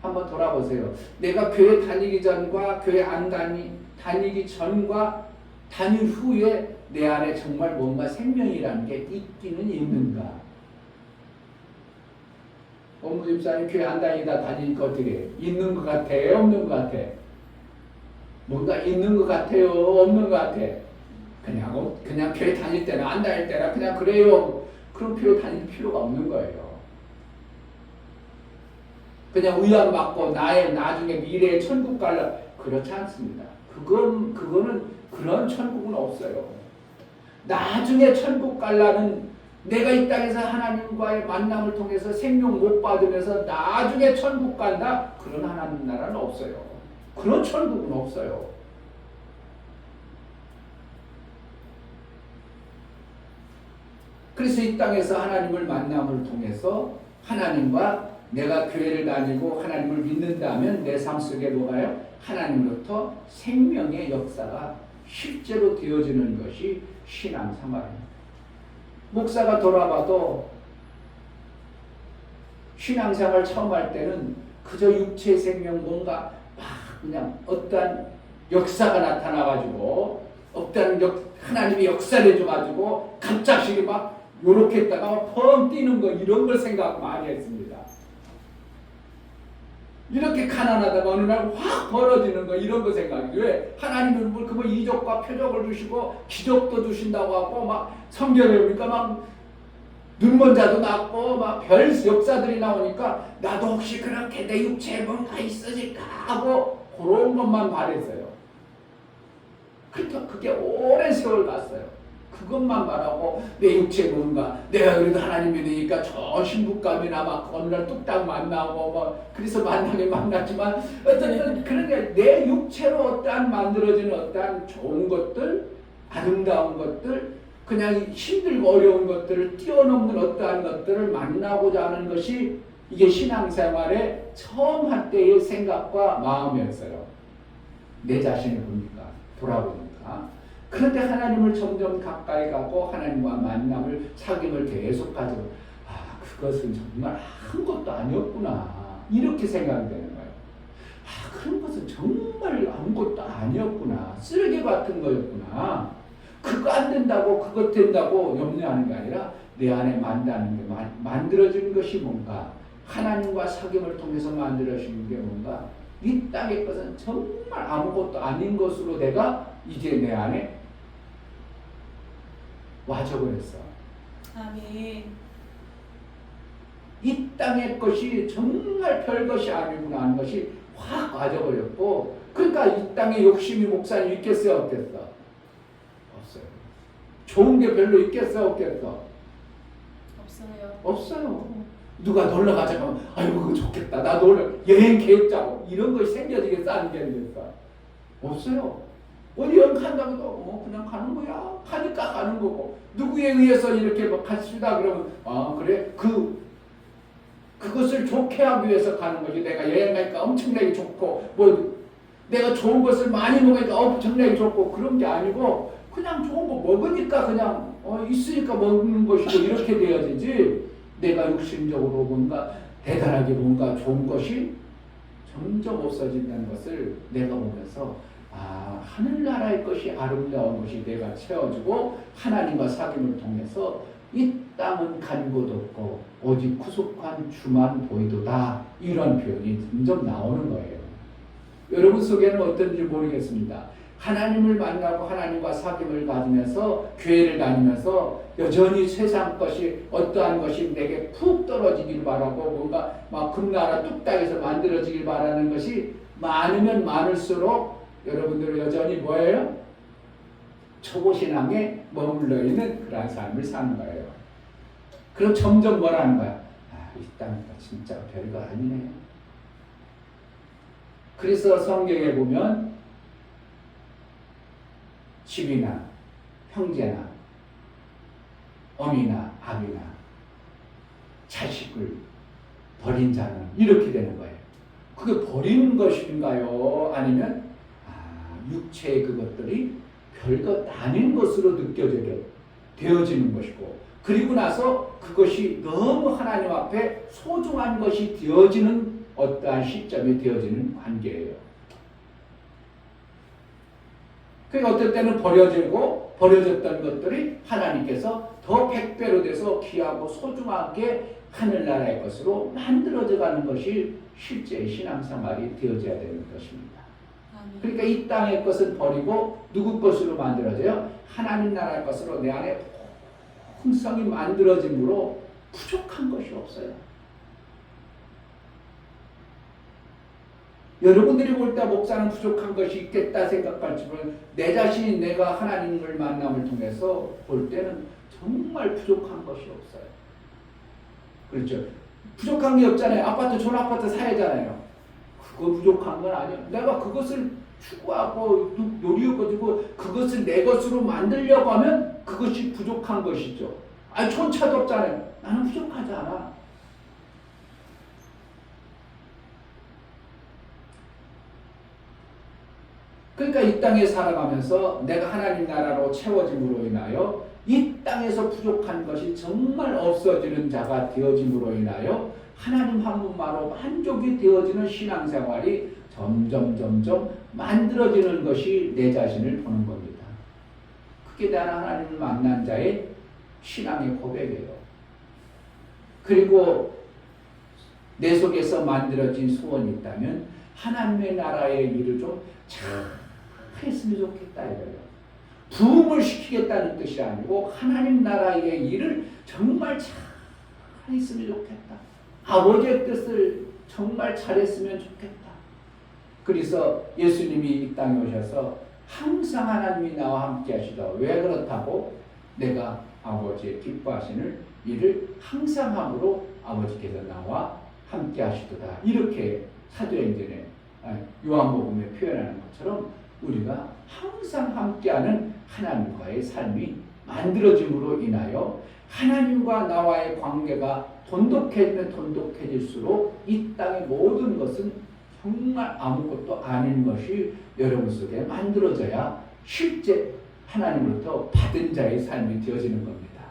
한번 돌아보세요. 내가 교회 다니기 전과 교회 안 다니기 전과 다닐 후에 내 안에 정말 뭔가 생명이라는 게 있기는 있는가? 법무 집사님 교회 안 다니니까 어떻게 해요? 있는 것 같아? 없는 것 같아? 뭔가 있는 것 같아요? 없는 것 같아? 그냥 교회 다닐 때나 안 다닐 때나 그냥 그래요. 그런 교회 다닐 필요가 없는 거예요. 그냥 위안받고 나의 나중에 미래의 천국 갈라, 그렇지 않습니다. 그거는 그런 천국은 없어요. 나중에 천국 갈라는, 내가 이 땅에서 하나님과의 만남을 통해서 생명 못 받으면서 나중에 천국 간다, 그런 하나님 나라는 없어요. 그런 천국은 없어요. 그래서 이 땅에서 하나님을 만남을 통해서 하나님과, 내가 교회를 다니고 하나님을 믿는다면 내 삶 속에 뭐가요? 하나님으로부터 생명의 역사가 실제로 되어지는 것이 신앙생활입니다. 목사가 돌아봐도 신앙생활 처음 할 때는 그저 육체의 생명, 뭔가 막 그냥 어떠한 역사가 나타나가지고, 어떠한 하나님이 역사를 해줘가지고 갑자기 막 요렇게 했다가 펑 뛰는 거, 이런 걸 생각 많이 했습니다. 이렇게 가난하다가 어느 날 확 벌어지는 거, 이런 거 생각이. 왜? 하나님은 뭐 이적과 표적을 주시고 기적도 주신다고 하고, 막 성경에 보니까 막 눈먼 자도 낫고 막 별 역사들이 나오니까 나도 혹시 그렇게 내 육체에 뭔가 있어질까 하고 그런 것만 바랬어요. 그러니까 그게 오랜 세월 갔어요. 그것만 말하고 내 육체 뭔가, 내가 그래도 하나님 믿으니까 저 신부감이나 막 어느 날 뚝딱 만나고 뭐 그래서 만나긴 만났지만, 어떤 그러니까 내 육체로 어떠한 만들어지는 어떠한 좋은 것들, 아름다운 것들, 그냥 힘들고 어려운 것들을 뛰어넘는 어떠한 것들을 만나고자 하는 것이 이게 신앙생활의 처음 할 때의 생각과 마음이었어요. 내 자신을 보니까, 돌아보니까. 그런데 하나님을 점점 가까이 가고 하나님과 만남을, 사귐을 계속 가지고, 아, 그것은 정말 아무것도 아니었구나, 이렇게 생각이 되는 거예요. 아, 그런 것은 정말 아무것도 아니었구나, 쓰레기 같은 거였구나. 그거 안 된다고, 그거 된다고 염려하는 게 아니라 내 안에 만들어지는 것이 뭔가, 하나님과 사귐을 통해서 만들어지는 게 뭔가, 이 땅의 것은 정말 아무것도 아닌 것으로 내가 이제 내 안에 와져버렸어. 아멘. 이 땅의 것이 정말 별것이 아니구나 하는 것이 확 와져버렸고, 그러니까 이 땅에 욕심이 목사님 있겠어요, 없겠어? 없어요. 좋은 게 별로 있겠어, 없겠어? 없어요. 없어요. 누가 놀러 가자고, 아이고 그거 좋겠다, 나 놀러 여행 계획 짜고, 이런 것이 생겨지겠어, 안 생겼어? 없어요. 어디 여행 간다고 해도 그냥 가는 거야. 가니까 가는 거고, 누구에 의해서 이렇게 막 갔습니다 그러면, 아 그래, 그것을 좋게 하기 위해서 가는 거지. 내가 여행 가니까 엄청나게 좋고, 뭐 내가 좋은 것을 많이 먹으니까 엄청나게 좋고, 그런 게 아니고 그냥 좋은 거 먹으니까 그냥 있으니까 먹는 것이고, 이렇게 되어지지. 내가 육신적으로 뭔가 대단하게 뭔가 좋은 것이 점점 없어진다는 것을 내가 보면서, 아, 하늘나라의 것이 아름다운 것이 내가 채워주고 하나님과 사귐을 통해서 이 땅은 간 곳 없고 오직 구속한 주만 보이도다, 이런 표현이 점점 나오는 거예요. 여러분 속에는 어떤지 모르겠습니다. 하나님을 만나고 하나님과 사귐을 가지면서 교회를 다니면서 여전히 세상 것이, 어떠한 것이 내게 푹 떨어지길 바라고 뭔가 막 금나라 뚝딱에서 만들어지길 바라는 것이 많으면 많을수록 여러분들은 여전히 뭐예요? 초보신앙에 머물러 있는 그러한 삶을 사는 거예요. 그럼 점점 뭐라는 거야? 아, 이 땅은 진짜 별거 아니네. 그래서 성경에 보면 집이나 형제나 어미나 아비나 자식을 버린 자는 이렇게 되는 거예요. 그게 버리는 것인가요? 아니면 육체의 그것들이 별것 아닌 것으로 되어지는 것이고, 그리고 나서 그것이 너무 하나님 앞에 소중한 것이 되어지는 어떠한 시점이 되어지는 관계예요. 그러니까 어떨 때는 버려졌던 것들이 하나님께서 더 100배로 돼서 귀하고 소중하게 하늘나라의 것으로 만들어져 가는 것이 실제 신앙생활이 되어져야 되는 것입니다. 그러니까 이 땅의 것은 버리고 누구 것으로 만들어져요? 하나님 나라의 것으로 내 안에 풍성이 만들어짐으로 부족한 것이 없어요. 여러분들이 볼 때 목사는 부족한 것이 있겠다 생각할지만, 내 자신이 내가 하나님을 만남을 통해서 볼 때는 정말 부족한 것이 없어요. 그렇죠? 부족한 게 없잖아요. 좋은 아파트 사야잖아요. 그거 부족한 건 아니에요. 내가 그것을 추구하고 노력해가지고 그것을 내 것으로 만들려고 하면 그것이 부족한 것이죠. 좋은 차도 없잖아요. 나는 부족하지 않아. 그러니까 이 땅에 살아가면서 내가 하나님 나라로 채워짐으로 인하여 이 땅에서 부족한 것이 정말 없어지는 자가 되어짐으로 인하여 하나님 한 분만으로 만족이 되어지는 신앙생활이 점점 만들어지는 것이 내 자신을 보는 겁니다. 그게 나는 하나님을 만난 자의 신앙의 고백이에요. 그리고 내 속에서 만들어진 소원이 있다면 하나님의 나라의 일을 좀 잘 했으면 좋겠다 이거예요. 부흥을 시키겠다는 뜻이 아니고 하나님 나라의 일을 정말 잘 했으면 좋겠다. 아버지의 뜻을 정말 잘했으면 좋겠다. 그래서 예수님이 이 땅에 오셔서 항상 하나님이 나와 함께 하시다. 왜 그렇다고? 내가 아버지의 기뻐하시는 일을 항상 함으로 아버지께서 나와 함께 하시도다. 이렇게 사도행전에 요한복음에 표현하는 것처럼 우리가 항상 함께하는 하나님과의 삶이 만들어짐으로 인하여 하나님과 나와의 관계가 돈독해지면 돈독해질수록 이 땅의 모든 것은 정말 아무것도 아닌 것이 여러분 속에 만들어져야 실제 하나님으로부터 받은 자의 삶이 되어지는 겁니다.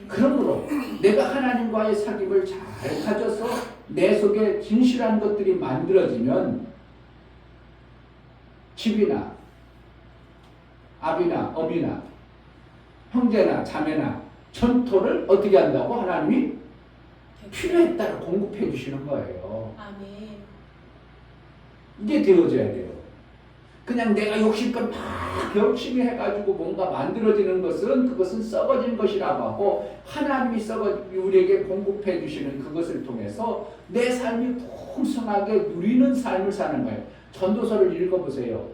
그러므로 내가 하나님과의 사귐을 잘 가져서 내 속에 진실한 것들이 만들어지면 집이나 아비나 어미나 형제나 자매나 전토를 어떻게 한다고? 하나님이 필요에 따라 공급해 주시는 거예요. 아멘. 이게 되어져야 돼요. 그냥 내가 욕심껏 막 열심히 해가지고 뭔가 만들어지는 것은 그것은 썩어진 것이라고 하고 하나님이 우리에게 공급해 주시는 그것을 통해서 내 삶이 풍성하게 누리는 삶을 사는 거예요. 전도서를 읽어보세요.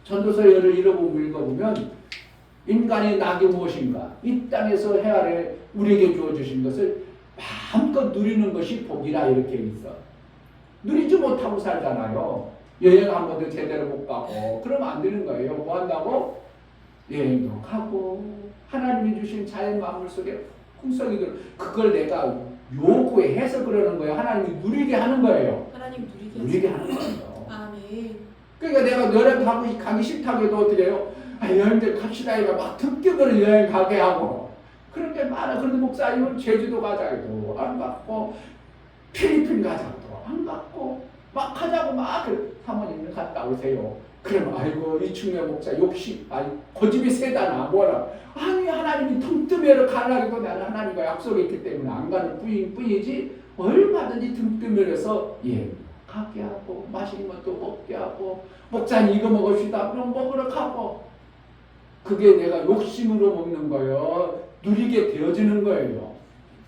전도서를 읽어보면 인간의 낙이 무엇인가? 이 땅에서 해아래 우리에게 주어주신 것을 마음껏 누리는 것이 복이라 이렇게 있어. 누리지 못하고 살잖아요. 여행 한 번도 제대로 못 가고 그러면 안 되는 거예요. 뭐 한다고? 여행도 가고 하나님이 주신 자연 만물 속에 풍성이 들어 그걸 내가 요구해서 그러는 거예요. 하나님이 누리게 하는 거예요. 하나님 누리게 하는 거예요. 아멘. 그러니까 내가 여행 가기 싫다고 해도 어떻게 해요? 여행들 갑시다 이거 막 특급으로 여행 가게 하고 그런 게 많아. 그런데 목사님은 제주도 가자고 안 갔고 필리핀 가자고 안 갔고 막 하자고 막 사모님을 갔다 오세요. 그러면 아이고 이 중요 목사 욕심 고집이 세다나 뭐라 아니 하나님이 틈틈이로 가려고 나는 하나님과 약속이 있기 때문에 안 가는 뿐이지 얼마든지 틈틈이로서 가게 하고 맛있는 것도 먹게 하고 목사님 이거 먹읍시다 그럼 먹으러 가고 그게 내가 욕심으로 먹는 거예요. 누리게 되어지는 거예요.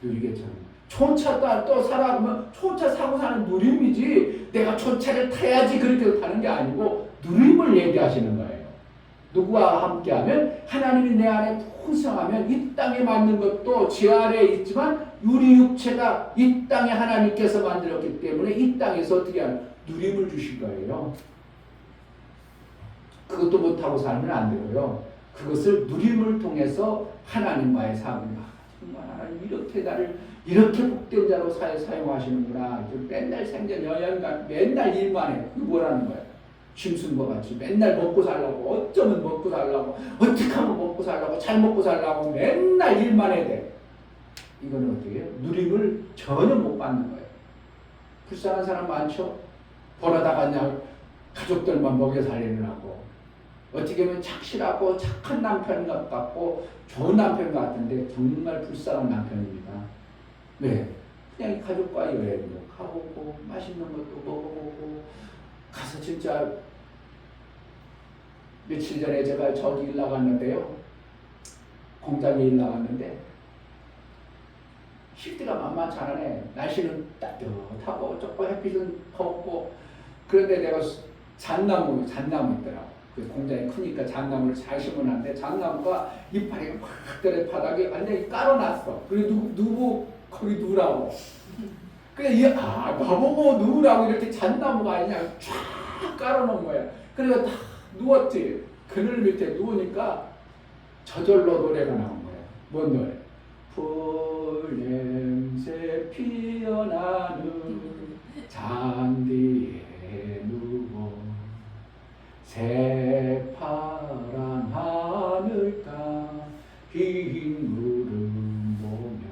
누리게 되는 초차 또 살아가면 초차 사고 사는 누림이지 내가 초차를 타야지 그렇게 타는 게 아니고 누림을 얘기하시는 거예요. 누구와 함께하면 하나님이 내 안에 풍성하면 이 땅에 맞는 것도 제 아래에 있지만 우리 육체가 이 땅에 하나님께서 만들었기 때문에 이 땅에서 어떻게 하는 누림을 주신 거예요. 그것도 못하고 살면 안 되고요. 그것을 누림을 통해서 하나님과의 삶을 정말 하나님 이렇게 나를 이렇게 복된 자로 사용하시는구나. 맨날 생전 여행가 맨날 일만 해. 그게 뭐라는 거야? 짐승과 같이 맨날 먹고 살라고 어쩌면 먹고 살라고 어떻게 하면 먹고 살라고 잘 먹고 살라고 맨날 일만 해야 돼. 이거는 어떻게 해요? 누림을 전혀 못 받는 거예요. 불쌍한 사람 많죠? 벌어다가 그냥 가족들만 먹여 살리느라고 어떻게 보면 착실하고 착한 남편 같고 좋은 남편 같은데 정말 불쌍한 남편입니다. 왜? 그냥 가족과 여행도 가보고 맛있는 것도 먹어보고 가서 진짜 며칠 전에 제가 저기 일 나갔는데요. 공장에 일 나갔는데 실드가 만만치 않네. 날씨는 따뜻하고 조금 햇빛은 덥고 그런데 내가 잣나무 있더라고. 그 공장이 크니까 잣나무를 잘 심어놨는데 잣나무가 이파리가 막 떨어 바닥에 완전히 깔아놨어. 그리고 누구 거기 누우라고. 그래 나보고 누우라고 이렇게 잣나무가 아니냐 쫙 깔아놓은 거야. 그래서 다 누웠지. 그늘 밑에 누우니까 저절로 노래가 나온 거야. 뭔 노래? 풀냄새 피어나는 잔디에 누워 새파란 하늘가 흰 구름 보며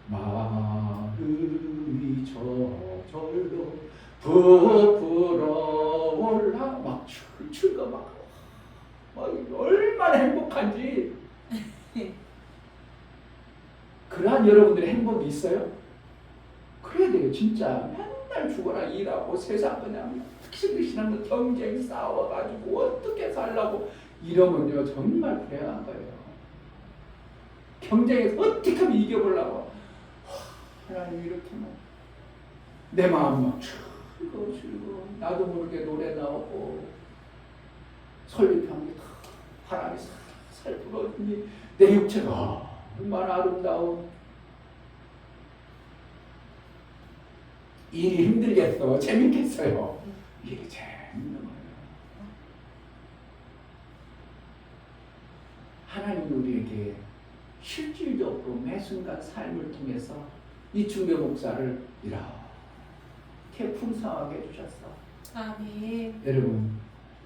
마음이 저절로 부풀어 올라 막 춤추고 막 얼마나 행복한지. 그러한 여러분들의 행복이 있어요? 그래야 돼요. 진짜 맨날 죽어라 일하고 세상 그냥 시시한 경쟁 싸워가지고 어떻게 살라고 이러면요 정말 불행한 거예요. 경쟁에서 어떻게 하면 이겨보려고 하나님 이렇게 내 마음 막 즐거워 나도 모르게 노래 나오고 설립하는 게 다 바람이 살살 불어주니 내 육체가 얼마나 아름다운 일이 힘들겠어 재밌겠어요. 이게 재밌는 거예요. 하나님이 우리에게 우리에게 실질적으로 매 순간 삶을 통해서 이충배 목사를 이렇게 풍성하게 해주셨어. 아멘. 여러분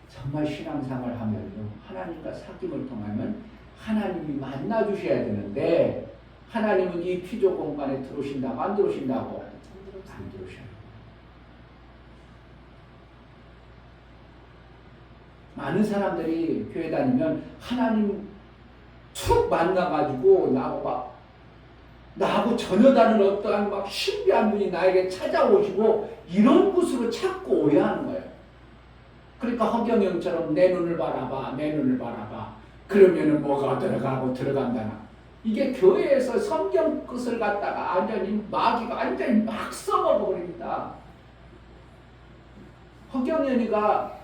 정말 신앙생활 하면요 하나님과 사귐을 통하면 하나님이 만나 주셔야 되는데 하나님은 이 피조 공간에 들어오신다고 안 들어오신다고? 안 들어오셔요. 많은 사람들이 교회 다니면 하나님 툭 만나가지고 나하고 전혀 다른 어떠한 막 신비한 분이 나에게 찾아오시고 이런 곳으로 찾고 오해하는 거예요. 그러니까 허경영처럼 내 눈을 바라봐, 내 눈을 바라봐. 그러면은 뭐가 들어간다나. 이게 교회에서 성경 뜻을 갖다가 완전히 마귀가 완전히 막 써먹어 버립니다. 허경영이가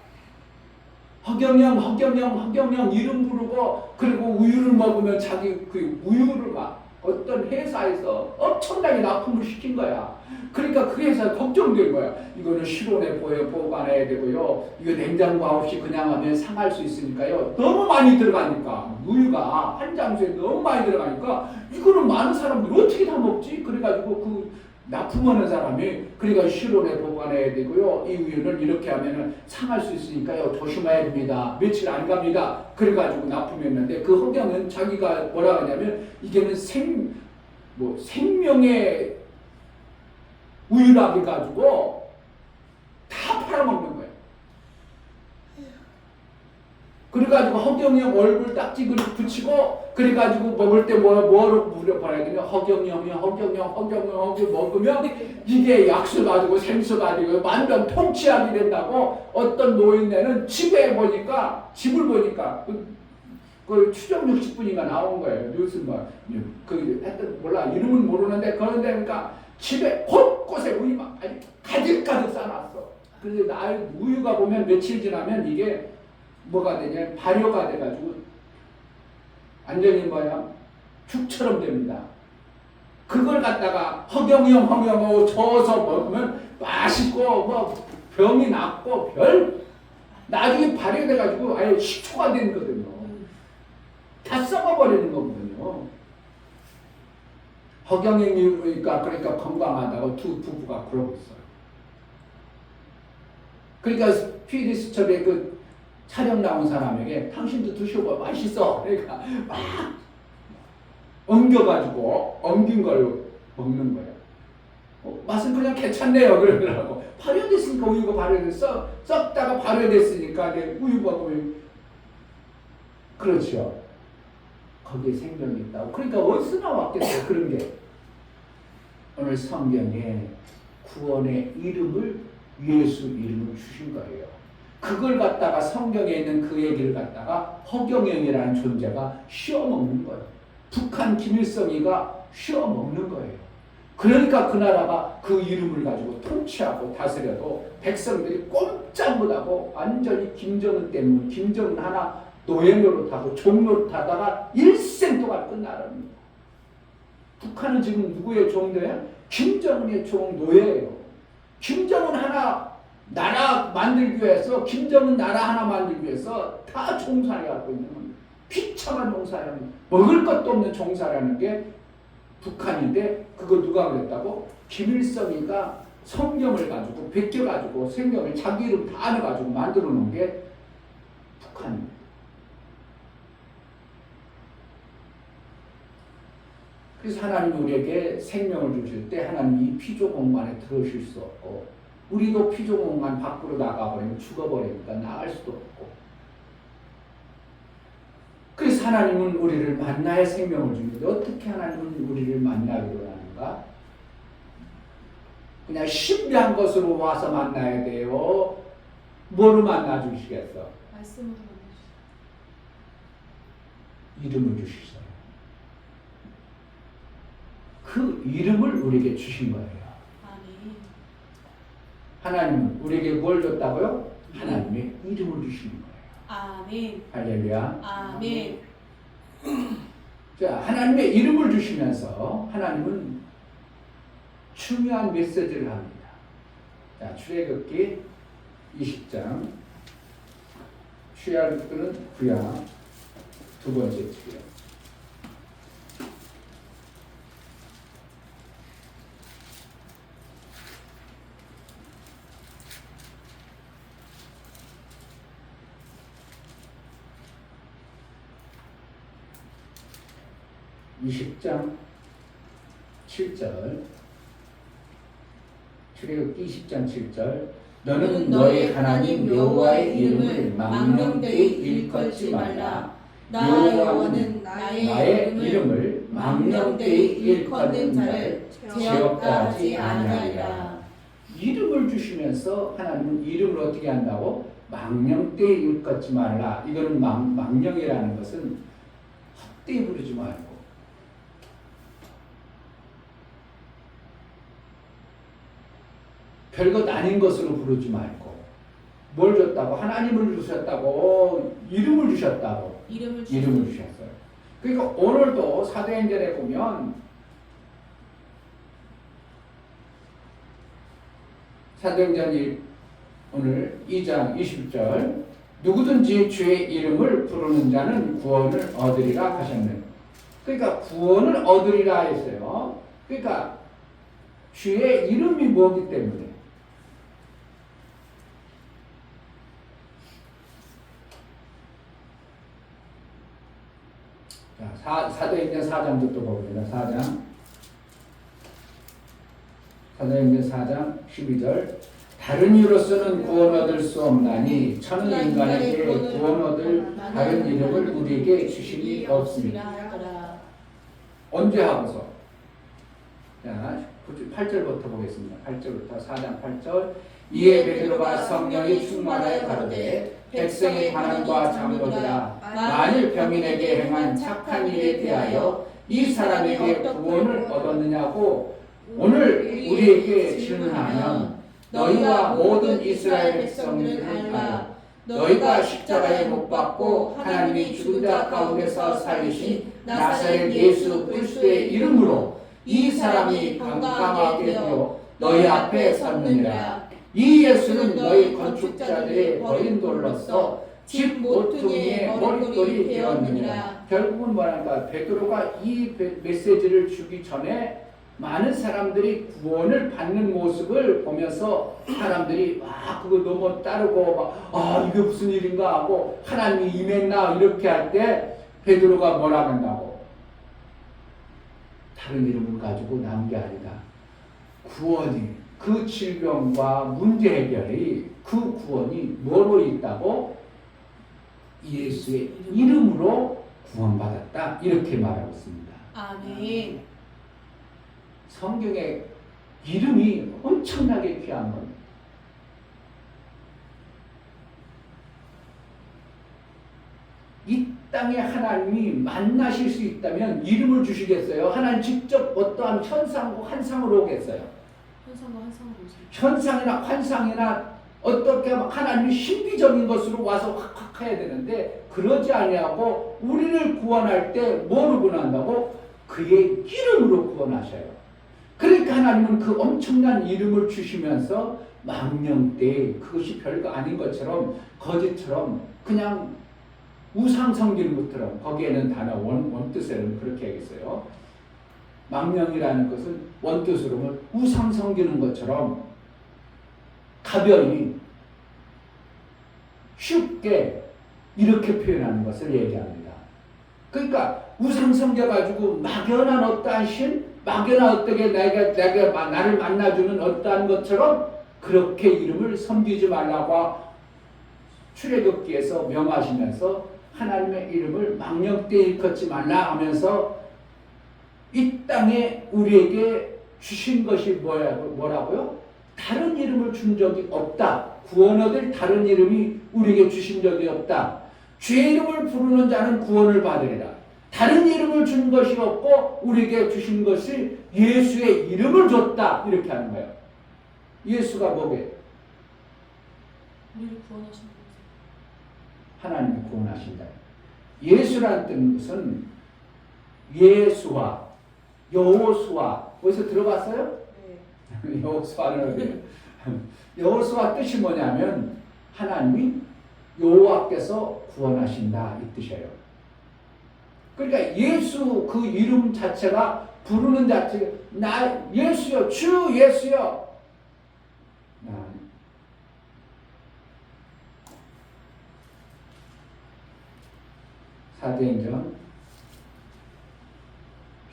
허경영 이름 부르고 그리고 우유를 먹으면 자기 그 우유를 막 어떤 회사에서 엄청나게 납품을 시킨 거야. 그러니까 그 회사 걱정된 거야. 이거는 실온에 보관해야 되고요. 이거 냉장고 없이 그냥 하면 상할 수 있으니까요. 너무 많이 들어가니까 우유가 한 장수에 너무 많이 들어가니까 이거는 많은 사람들이 어떻게 다 먹지? 그래가지고 그 납품하는 사람이 그러니까 실온에 보관해야 되고요. 이 우유는 이렇게 하면은 상할 수 있으니까요. 조심해야 됩니다. 며칠 안 갑니다. 그래가지고 납품했는데 그 허경은 자기가 뭐라 하냐면 이게는 생명의 우유라 해가지고 다 팔아먹는 거예요. 그래가지고 허경영 얼굴 딱지를 붙이고 그래가지고 먹을 때 뭐로 물어봐야 되냐 허경영 먹으면 이게 약수 가지고 생수 가지고 완전 통치하게 된다고 어떤 노인네는 집을 보니까 그 추정 60분인가 나온 거예요. 뉴스 그 하여튼 몰라 이름은 모르는데 그런데 그러니까 집에 곳곳에 우유가 가득가득 싸놨어. 그래서 우유가 보면 며칠 지나면 이게 뭐가 되냐 발효가 돼가지고 완전히 죽처럼 됩니다. 그걸 갖다가 허경영 저어서 먹으면 맛있고 뭐 병이 낫고 나중에 발효돼가지고 아예 식초가 되는 거거든요. 다 썩어버리는 거거든요. 허경영이니까 그러니까 건강하다고 두 부부가 그러고 있어요. 그러니까 피디수첩에 그 촬영 나온 사람에게 당신도 드셔봐 맛있어. 그러니까 막 엉긴 걸 먹는 거예요. 맛은 그냥 괜찮네요. 그러더라고. 발효됐으니까 우유가 발효됐어. 썩다가 발효됐으니까 우유 먹으면 그렇죠. 거기에 생명이 있다고. 그러니까 어디서 나왔겠어요. 그런 게. 오늘 성경에 구원의 이름을 예수 이름을 주신 거예요. 그걸 갖다가 성경에 있는 그 얘기를 갖다가 허경영이라는 존재가 씌워먹는 거예요. 북한 김일성이가 씌워먹는 거예요. 그러니까 그 나라가 그 이름을 가지고 통치하고 다스려도 백성들이 꼼짝 못하고 완전히 김정은 때문에 김정은 하나 노예노릇하고 종노릇하다가 일생 동안 끝나랍니다. 북한은 지금 누구의 종노예요? 김정은의 종노예예요. 김정은 하나 나라 만들기 위해서 김정은 나라 하나 만들기 위해서 다 종살이하고 있는 겁니다. 비참한 종살이하는 먹을 것도 없는 종살이하는 게 북한인데 그거 누가 그랬다고? 김일성이가 성경을 가지고 베껴가지고 성경을 자기 이름 다 넣어가지고 만들어 놓은 게 북한입니다. 그래서 하나님이 우리에게 생명을 주실 때 하나님이 이 피조 공간에 들어오실 수 없고 우리도 피조 공간 밖으로 나가버리면 죽어버리니까 나갈 수도 없고 그래서 하나님은 우리를 만나야 생명을 주는데 어떻게 하나님은 우리를 만나기로 하는가? 그냥 신비한 것으로 와서 만나야 돼요? 뭐로 만나 주시겠어? 말씀으로 만나주시죠. 이름을 주시잖아요. 그 이름을 우리에게 주신 거예요. 아멘. 하나님은 우리에게 뭘 줬다고요? 하나님의 이름을 주시는 거예요. 아멘. 할렐루야. 아멘. 자, 하나님의 이름을 주시면서 하나님은 중요한 메시지를 합니다. 자, 출애굽기 20장. 출애굽기는 구약 두 번째 출애굽. 20장 7절, 출애굽기 20장 7절, 너는 너의 하나님 여호와의 이름을 망령되이 일컫지 말라. 나 여호와는 나의 이름을 망령되이 일컫는 자를 죄없다 하지 아니하리라. 이름을 주시면서 하나님은 이름을 어떻게 한다고? 망령되이 일컫지 말라. 이거는 망령이라는 것은 헛되이 부르지 말고, 별것 아닌 것으로 부르지 말고, 뭘 줬다고? 하나님을 주셨다고, 이름을 주셨다고, 이름을 주셨어요. 그러니까 오늘도 사도행전에 보면 사도행전 오늘 2장 20절, 누구든지 주의 이름을 부르는 자는 구원을 얻으리라 하셨네. 그러니까 구원을 얻으리라 했어요. 그러니까 주의 이름이 뭐기 때문에, 사도행전 4장부터 보겠습니다. 4장. 사도행전 4장 12절. 다른 이로서는 구원 얻을 수 없나니 천은 인간에게 구원 얻을 다른 이름을 우리에게 주심이 없습니다. 언제 하고서? 자, 8절부터 보겠습니다. 8절부터 4장 8절. 이에 베드로가 성령이 충만하여 가로되 백성의 관원과 장로들아, 만일 병인에게 행한 착한 일에 대하여 이 사람에게 구원을 얻었느냐고 오늘 우리에게 질문하면 너희와 모든 이스라엘 백성들은 알라. 너희가 십자가에 못 박고 하나님이 죽은 자 가운데서 살리신 나사렛 예수 그리스도의 이름으로 이 사람이 강감하게 되어 너희 앞에 섰느니라. 이 예수는 너희 건축자들의 버린 돌로서 집 모퉁이의 머릿돌이 되었느니라. 결국은 뭐랄까, 베드로가 이 메시지를 주기 전에 많은 사람들이 구원을 받는 모습을 보면서 사람들이 막 그거 너무 따르고 막 이게 무슨 일인가 하고 하나님이 임했나 이렇게 할 때 베드로가 뭐라 한다고? 다른 이름을 가지고 난 게 아니다. 구원이, 그 질병과 문제 해결이, 그 구원이 뭐로 있다고? 예수의 이름으로 구원받았다. 이렇게 말하고 있습니다. 아멘. 성경의 이름이 엄청나게 귀한 겁니다. 이 땅에 하나님이 만나실 수 있다면 이름을 주시겠어요? 하나님 직접 어떠한 현상과 환상으로 오겠어요? 현상이나 환상이나 어떻게 하나님이 신비적인 것으로 와서 확 해야 되는데, 그러지 아니하고 우리를 구원할 때 뭐로 구원한다고? 그의 이름으로 구원하셔요. 그러니까 하나님은 그 엄청난 이름을 주시면서 망령되이 그것이 별거 아닌 것처럼, 거짓처럼, 그냥 우상 섬기는 것처럼, 거기에는 단어 원뜻에는 그렇게 하겠어요. 망령이라는 것은 원뜻으로는 우상 섬기는 것처럼 가벼이 쉽게 이렇게 표현하는 것을 얘기합니다. 그러니까 우상 섬겨가지고 막연한 어떠한 신, 막연한 어떻게 내가 나를 만나주는 어떠한 것처럼 그렇게 이름을 섬기지 말라고 출애굽기에서 명하시면서 하나님의 이름을 망령되이 일컫지 말라 하면서 이 땅에 우리에게 주신 것이 뭐라고요? 다른 이름을 준 적이 없다. 구원 얻을 다른 이름이 우리에게 주신 적이 없다. 주의 이름을 부르는 자는 구원을 받으리라. 다른 이름을 준 것이 없고 우리에게 주신 것이 예수의 이름을 줬다. 이렇게 하는 거예요. 예수가 뭐게? 우리를 구원하신 분. 하나님이 구원하신다. 예수라는 뜻은 예수와 여호수아. 어디서 들어봤어요? 네. 여호수아는 여호수아 뜻이 뭐냐면 하나님이 여호와께서 구원하신다 이 뜻이에요. 그러니까 예수 그 이름 자체가 부르는 자체가 나 예수여, 주 예수여. 사도행전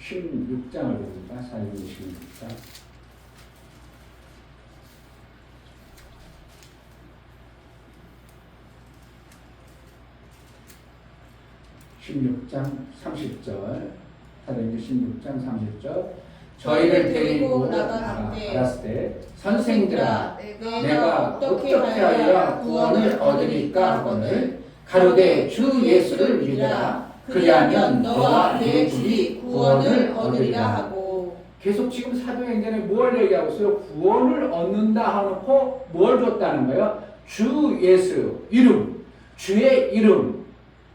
16장을 봅니다. 사도행전 16장. 16장 30절. 사도행전 16장 30절. 저희를 데리고 나갔을 때 선생들아 내가 어떻게 하여야 구원을 얻으리까 하거늘 가로되 주 예수를 믿으라 그리하면 너와 내 집이 구원을 얻으리라 하고. 계속 지금 사도행전에 뭘 얘기하고 있어요? 구원을 얻는다 하놓고 뭘 줬다는 거예요? 주 예수 이름, 주의 이름,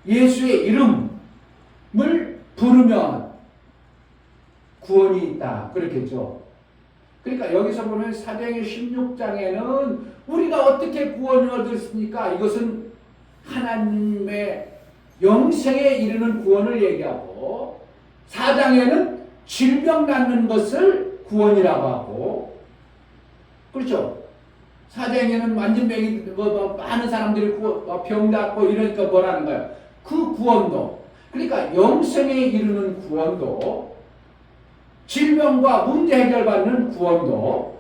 예수의 이름을 부르면 구원이 있다. 그렇겠죠. 그러니까 여기서 보면 사도행전 16장에는 우리가 어떻게 구원을 얻었습니까? 이것은 하나님의 영생에 이르는 구원을 얘기하고 4장에는 질병 낫는 것을 구원이라고 하고 그렇죠. 4장에는 완전 병이 많은 사람들이 병 낫고 이러니까 뭐라는 거예요? 그 구원도 그러니까 영생에 이르는 구원도 질병과 문제 해결받는 구원도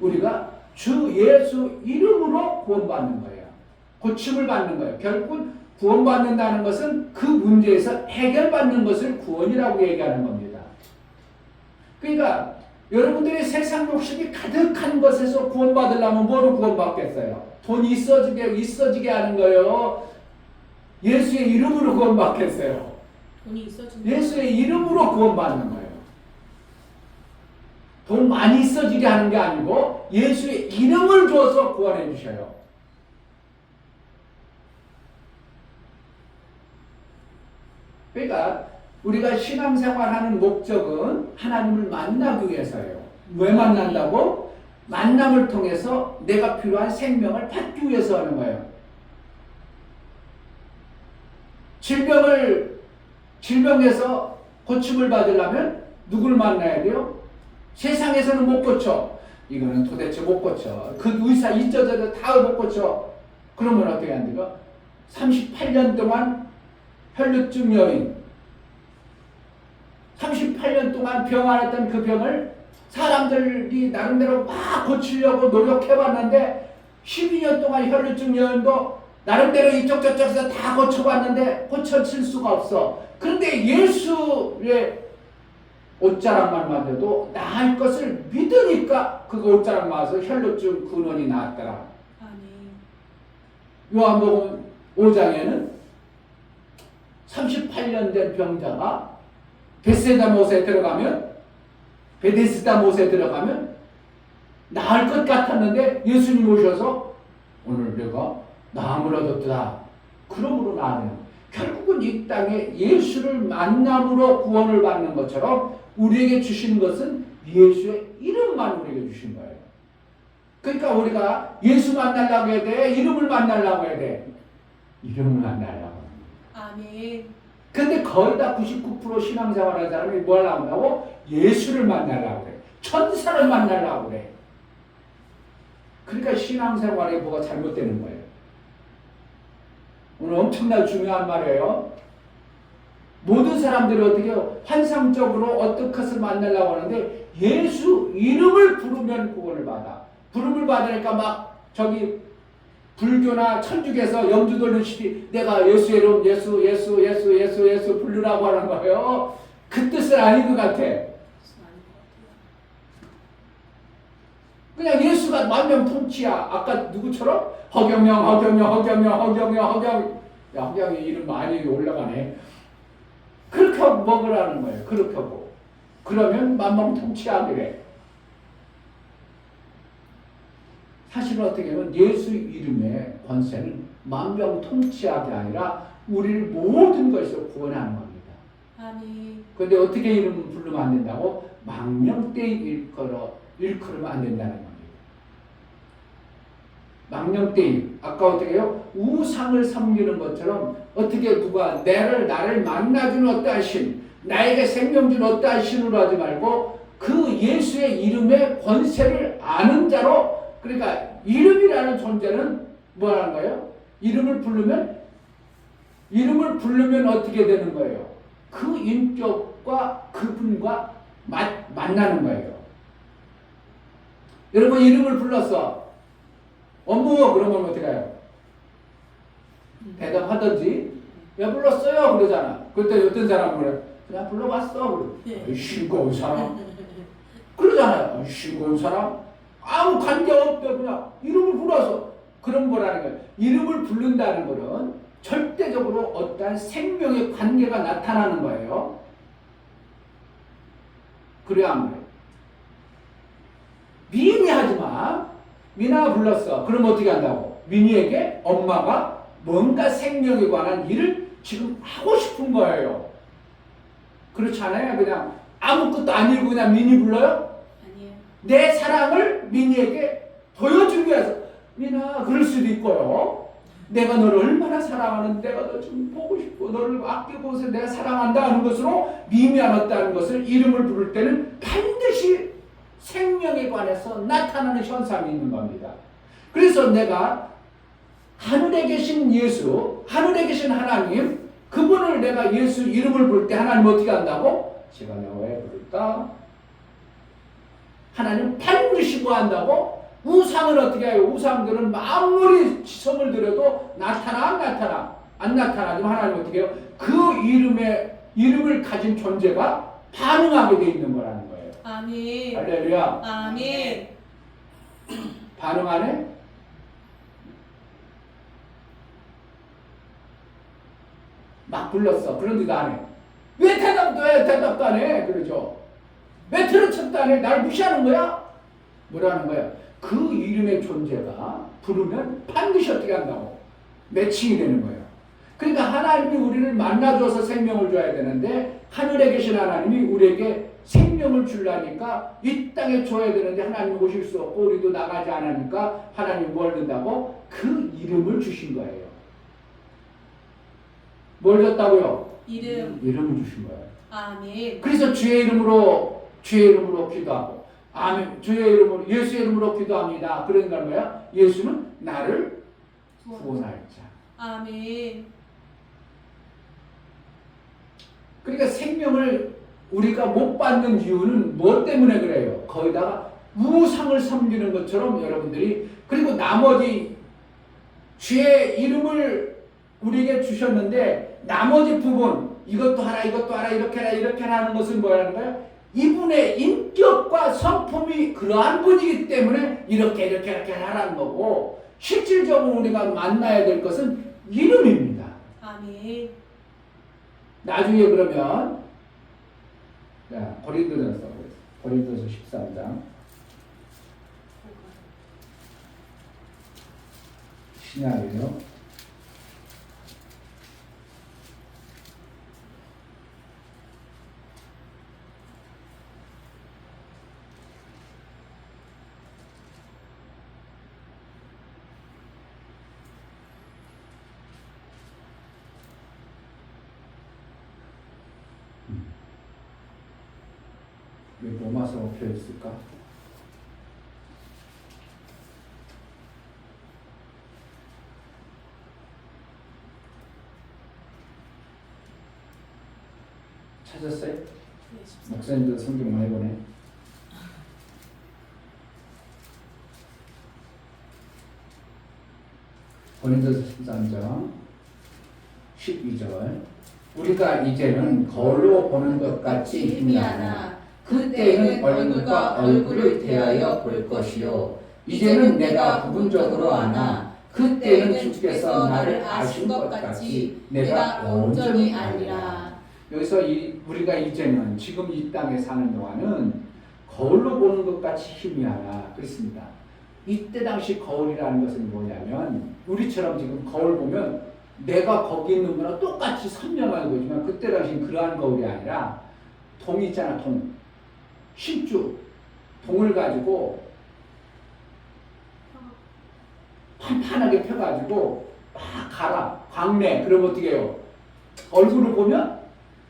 우리가 주 예수 이름으로 구원받는 거예요. 고침을 받는 거예요. 결국 구원받는다는 것은 그 문제에서 해결받는 것을 구원이라고 얘기하는 겁니다. 그러니까 여러분들의 세상 욕심이 가득한 것에서 구원받으려면 뭐로 구원받겠어요? 돈이 있어지게 하는 거예요. 예수의 이름으로 구원받겠어요. 돈이 있어지는 예수의 이름으로 구원받는 거예요. 돈 많이 있어지게 하는 게 아니고 예수의 이름을 줘서 구원해 주셔요. 그러니까 우리가 신앙생활하는 목적은 하나님을 만나기 위해서예요. 왜 만난다고? 만남을 통해서 내가 필요한 생명을 받기 위해서 하는 거예요. 질병에서 고침을 받으려면 누구를 만나야 돼요? 세상에서는 못 고쳐. 이거는 도대체 못 고쳐. 그 의사 이저저저 다 못 고쳐. 그러면 어떻게 안 돼요? 38년 동안 혈류증 여인 38년 동안 병 앓았던 그 병을 사람들이 나름대로 막 고치려고 노력해봤는데 12년 동안 혈류증 여인도 나름대로 이쪽 저쪽에서 다 고쳐봤는데 고쳐질 수가 없어. 그런데 예수의 옷자락만 만져도 나을 것을 믿으니까 그 옷자락 맞아서 혈류증 근원이 나았더라. 요한복음 5장에는 38년 된 병자가 베데스다 못에 들어가면 나을 것 같았는데 예수님 오셔서 오늘 내가 나음을 얻었다. 그러므로 나는 결국은 이 땅에 예수를 만남으로 구원을 받는 것처럼 우리에게 주신 것은 예수의 이름만 우리에게 주신 거예요. 그러니까 우리가 예수 만나려고 해야 돼? 이름을 만나려고 해야 돼? 이름을 만나려고. 아멘. 근데 거의 다 99% 신앙생활하는 사람이 뭘 한다고? 예수를 만나려고 그래. 천사를 만나려고 그래. 그러니까 신앙생활에 뭐가 잘못되는 거예요. 오늘 엄청나게 중요한 말이에요. 모든 사람들이 어떻게 해요? 환상적으로 어떤 것을 만나려고 하는데 예수 이름을 부르면 구원을 받아. 부름을 받으니까 막 저기 불교나 천주교에서 염주 돌리시기 내가 예수의 이름 예수 부르라고 하는 거예요. 그 뜻은 아닌 것 같아. 그냥 예수가 만명통치야. 아까 누구처럼? 허경영. 야, 허경이 이름 많이 올라가네. 그렇게 하고 먹으라는 거예요. 그렇게 하고. 그러면 만명통치야 그래. 사실은 어떻게 하면 예수 이름의 권세는 만병통치약이 아니라 우리를 모든 것에서 구원하는 겁니다. 아멘. 그런데 어떻게 이름 부르면 안 된다고? 망령되이 일컬으면 안 된다는 겁니다. 망령되이. 아까 어떻게 해요? 우상을 섬기는 것처럼 어떻게 누가 나를 만나주는 어떠한 신, 나에게 생명 주는 어떠한 신으로 하지 말고 그 예수의 이름의 권세를 아는 자로. 그러니까 이름이라는 존재는 뭐라는 거예요? 이름을 부르면 어떻게 되는 거예요? 그 인격과 인격과 그분과 만나는 거예요. 여러분 이름을 불렀어. 업무 그러면 어떻게 해요? 대답하든지 왜 불렀어요? 그러잖아. 그때 어떤 사람은 그래. 그냥 불러봤어. 그래. 싱거운 사람. 그러잖아요. 싱거운 사람. 아무 관계없대 그냥 이름을 불러서. 그런 거라는 거예요. 이름을 부른다는 것은 절대적으로 어떠한 생명의 관계가 나타나는 거예요. 그래야 안 그래. 미미하지 마. 미나가 불렀어. 그럼 어떻게 한다고? 미니에게 엄마가 뭔가 생명에 관한 일을 지금 하고 싶은 거예요. 그렇지 않아요? 그냥 아무것도 아니고 그냥 미니 불러요? 아니에요. 내 사랑을 미니에게 보여주기 위해서. 미나 그럴 수도 있고요. 내가 너를 얼마나 사랑하는데 내가 너 좀 보고 싶고 너를 아끼고 해서 내가 사랑한다 하는 것으로 미미하다는 것을 이름을 부를 때는 반드시 생명에 관해서 나타나는 현상이 있는 겁니다. 그래서 내가 하늘에 계신 예수, 하늘에 계신 하나님, 그분을 내가 예수 이름을 부를 때 하나님 어떻게 한다고? 제가 내가 왜 부를까? 하나님 반드시 뭐 한다고? 우상은 어떻게 해요? 우상들은 아무리 지성을 들여도 안 나타나지만 하나님 어떻게 해요? 그 이름을 가진 존재가 반응하게 돼 있는 거라는 거예요. 아멘. 할렐루야. 아멘. 반응 안 해? 막 불렀어. 그런데도 안 해. 왜 대답도 안 해? 그러죠. 왜 들은 척도 안 해? 날 무시하는 거야? 뭐라는 거야? 그 이름의 존재가 부르면 반드시 어떻게 한다고? 매칭이 되는 거예요. 그러니까 하나님이 우리를 만나줘서 생명을 줘야 되는데 하늘에 계신 하나님이 우리에게 생명을 주려니까 이 땅에 줘야 되는데 하나님 오실 수 없고 우리도 나가지 않으니까 하나님 뭘 준다고? 그 이름을 주신 거예요. 뭘 줬다고요? 이름을 주신 거예요. 아멘. 그래서 주의 이름으로 기도하고 아멘. 주의 이름으로 예수의 이름으로 기도합니다. 그러니까 뭐야? 예수는 나를 구원할 자. 아멘. 그러니까 생명을 우리가 못 받는 이유는 무엇 때문에 그래요? 거기다가 우상을 섬기는 것처럼 여러분들이 그리고 나머지 주의 이름을 우리에게 주셨는데 나머지 부분 이것도 하라 이렇게 하라 하는 것은 뭐라는 거예요? 이분의 인격과 성품이 그러한 분이기 때문에 이렇게 하라는 거고 실질적으로 우리가 만나야 될 것은 이름입니다. 아멘. 나중에 그러면 고린도전서 13장 신약이요. 왜 로마서 엎혀 있을까? 찾았어요? 네, 목사님도 성경 많이 보네. 고린도서 13장 12절 우리가 이제는 거울로 보는 것 같이 희미하나 그때는 얼굴과 얼굴을 대하여 볼 것이요 이제는 내가 부분적으로 아나 그때는 주께서 나를 아신 것 같이 내가 온전히 알리라. 여기서 우리가 이제는 지금 이 땅에 사는 동안은 거울로 보는 것 같이 희미하나 그렇습니다. 이때 당시 거울이라는 것은 뭐냐면 우리처럼 지금 거울 보면 내가 거기 있는 거랑 똑같이 선명한 거지만 그때 당시는 그러한 거울이 아니라 동 있잖아. 동 신주 동을 가지고 판판하게 펴가지고 막 갈아 광내. 그럼 어떻게 해요? 얼굴을 보면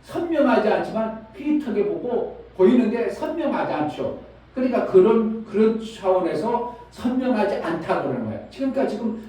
선명하지 않지만 삐끗하게 보고 보이는데 선명하지 않죠. 그러니까 그런 차원에서 선명하지 않다 그러는 거예요. 그러니까 지금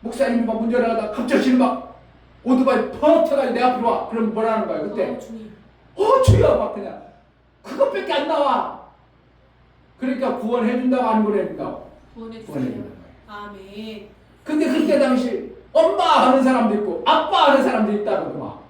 목사님이 막 운전하다 갑자기 막 오토바이 펑 터가지고 내 앞으로 와. 그럼 뭐라는 거야 그때? 주님. 주여 막 그냥 그것밖에 안 나와. 그러니까 구원해준다고 안 구원해준다고? 구원해 구원해준다고. 주세요. 아멘. 근데 그때 당시 엄마 하는 사람도 있고 아빠 하는 사람도 있다고 막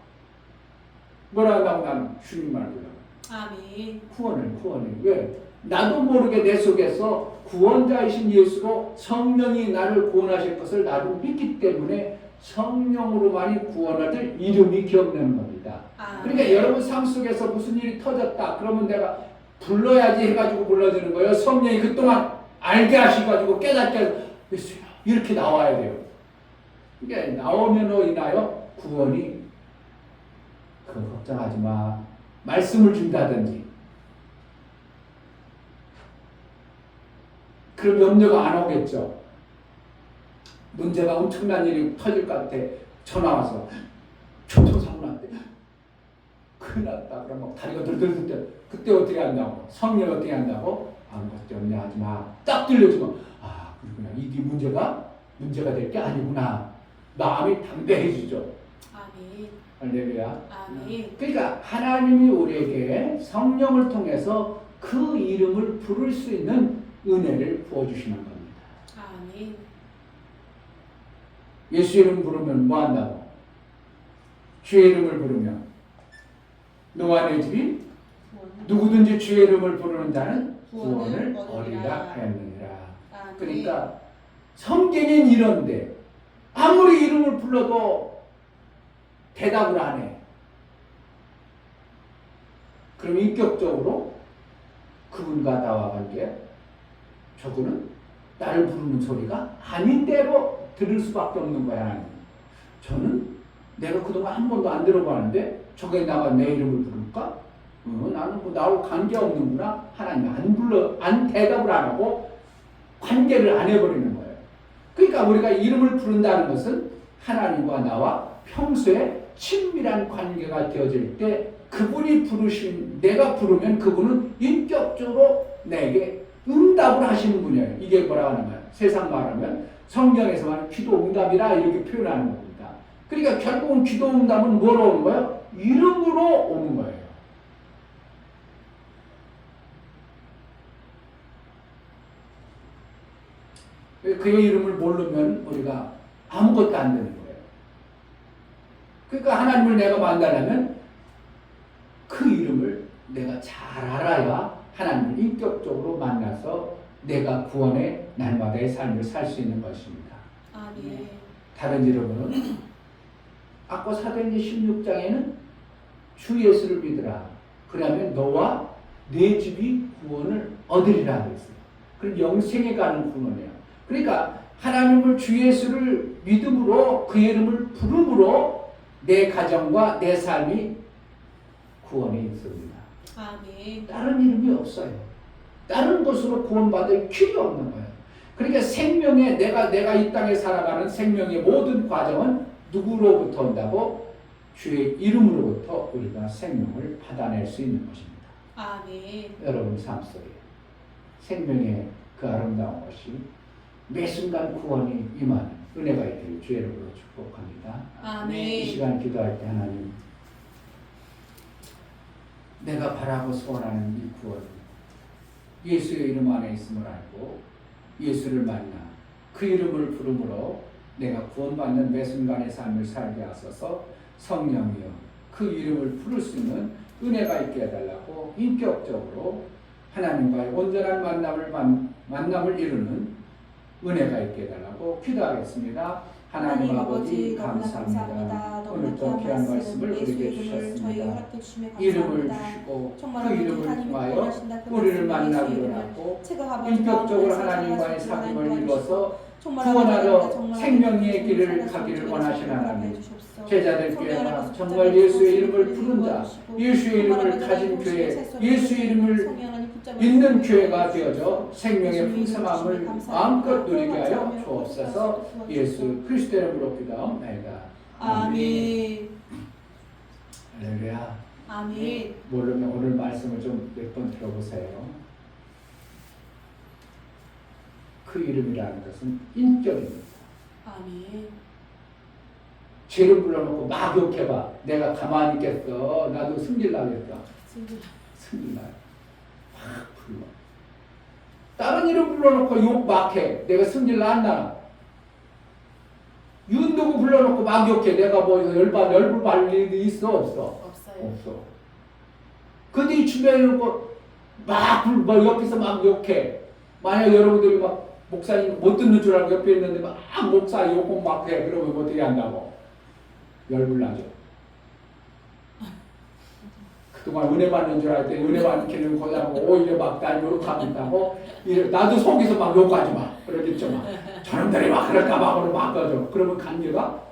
뭐라 한다고 나는 주님 말 불러. 아멘. 구원을 왜? 나도 모르게 내 속에서 구원자이신 예수로 성령이 나를 구원하실 것을 나도 믿기 때문에 성령으로만이 구원을 이름이 기억나는 겁니다. 그러니까 여러분 삶 속에서 무슨 일이 터졌다 그러면 내가 불러야지 해가지고 불러주는 거예요. 성령이 그동안 알게 하시가지고 깨닫게 하시고 이렇게 나와야 돼요. 이게 나오면로 인하여 구원이 걱정하지 마. 말씀을 준다든지 그럼 염려가 안 오겠죠. 문제가 엄청난 일이 터질 것 같아. 전화 와서 교통사고 났대. 큰일 났다. 그럼 막 다리가 들들 때 그때 어떻게 한다고? 성령 어떻게 한다고? 아무것도 염려하지 마. 딱 들려주면 그렇구나. 이게 문제가 될 게 아니구나. 마음이 담대해지죠. 아멘. 할렐루야. 아멘. 그러니까 하나님이 우리에게 성령을 통해서 그 이름을 부를 수 있는 은혜를 부어주시는 겁니다. 아멘. 예수 이름 부르면 뭐 한다고? 주의 이름을 부르면 너와 내 집이 누구든지 주의 이름을 부르는 자는 구원을 얻으리라 하였느니라. 아멘. 그러니까 성경엔 이런데 아무리 이름을 불러도 대답을 안 해. 그럼 인격적으로 그분과 나와 관계 저거는 나를 부르는 소리가 아닌 대로 들을 수밖에 없는 거야. 저는 내가 그동안 한 번도 안 들어봤는데 저게 나가 내 이름을 부를까? 나는 뭐 나하고 관계없는구나. 하나님 안 대답을 안 하고 관계를 안 해버리는 거예요. 그러니까 우리가 이름을 부른다는 것은 하나님과 나와 평소에 친밀한 관계가 되어질 때 그분이 부르신 내가 부르면 그분은 인격적으로 내게 응답을 하시는 분이에요. 이게 뭐라고 하는 거예요? 세상 말하면 성경에서 말하는 기도 응답이라 이렇게 표현하는 겁니다. 그러니까 결국은 기도 응답은 뭐로 오는 거예요? 이름으로 오는 거예요. 그의 이름을 모르면 우리가 아무것도 안 되는 거예요. 그러니까 하나님을 내가 만나려면 그 이름을 내가 잘 알아야 하나님을 인격적으로 만나서 내가 구원의 날마다의 삶을 살 수 있는 것입니다. 아멘. 다른 이름으로는 아까 사도행전 16장에는 주 예수를 믿으라. 그러면 너와 네 집이 구원을 얻으리라 그랬어요. 그럼 영생에 가는 구원이에요. 그러니까 하나님을 주 예수를 믿음으로 그 이름을 부름으로 내 가정과 내 삶이 구원에 있습니다. 아멘. 다른 이름이 없어요. 다른 것으로 구원받을 필요 없는 거예요. 그러니까 생명의 내가 이 땅에 살아가는 생명의 모든 과정은 누구로부터 온다고? 주의 이름으로부터 우리가 생명을 받아낼 수 있는 것입니다. 아멘. 여러분 삶 속에 생명의 그 아름다운 것이 매 순간 구원이 임하는 은혜가 있기를 주의 이름으로 축복합니다. 아멘. 이 시간 기도할 때 하나님 내가 바라고 소원하는 이 구원 예수의 이름 안에 있음을 알고 예수를 만나 그 이름을 부름으로 내가 구원받는 매 순간의 삶을 살게 하소서. 성령이여 그 이름을 부를 수 있는 은혜가 있게 해달라고 인격적으로 하나님과의 온전한 만남을 이루는 은혜가 있게 해달라고 기도하겠습니다. 하나님 아버지 감사합니다. 오늘도 귀한 말씀을 우리에게 주셨습니다. 이름을 주시고 그 이름을 통하여 우리를 만나기로 하고 인격적으로 하나님과의 사귐을 이루어서 구원하러 생명의 길을 가기를 원하시는 하나님, 제자들께 정말 예수의 이름을 부른 자, 예수의 이름을 가진 교회, 예수의 이름을 있는 교회가 되어져 생명의 풍성함을 마음껏 누리게 하여 주옵소서. 예수 그리스도의 이름으로 기도하옵나이다. 아멘. 할렐루야. 아멘. 모르면 오늘 말씀을 좀 몇 번 들어보세요. 그 이름이라는 것은 인격입니다. 아멘. 죄를 불러놓고 막 욕해봐. 내가 가만히 있겠어. 나도 승질 나겠다. 승질 나요. 막 불러. 다른 이름 불러놓고 욕 막 해. 내가 승질 나나? 윤두고 불러놓고 막 욕해. 내가 뭐 열불 받을 일이 있어? 없어? 없어요. 없어. 근데 이 주변에 놓고 막 옆에서 막 욕해. 만약 여러분들이 막 목사님 못 듣는 줄 알고 옆에 있는데 막 목사 욕 막 해. 그러면 어떻게 한다고? 열불 나죠. 그동안 은혜 받는 줄 알았더니 은혜 받기는 거다고 오히려 막 날 욕한다고 나도 속에서 막 욕하지 마. 그러겠죠. 막. 저놈들이 막 그럴까 봐 막 꺼져. 그러면 관계가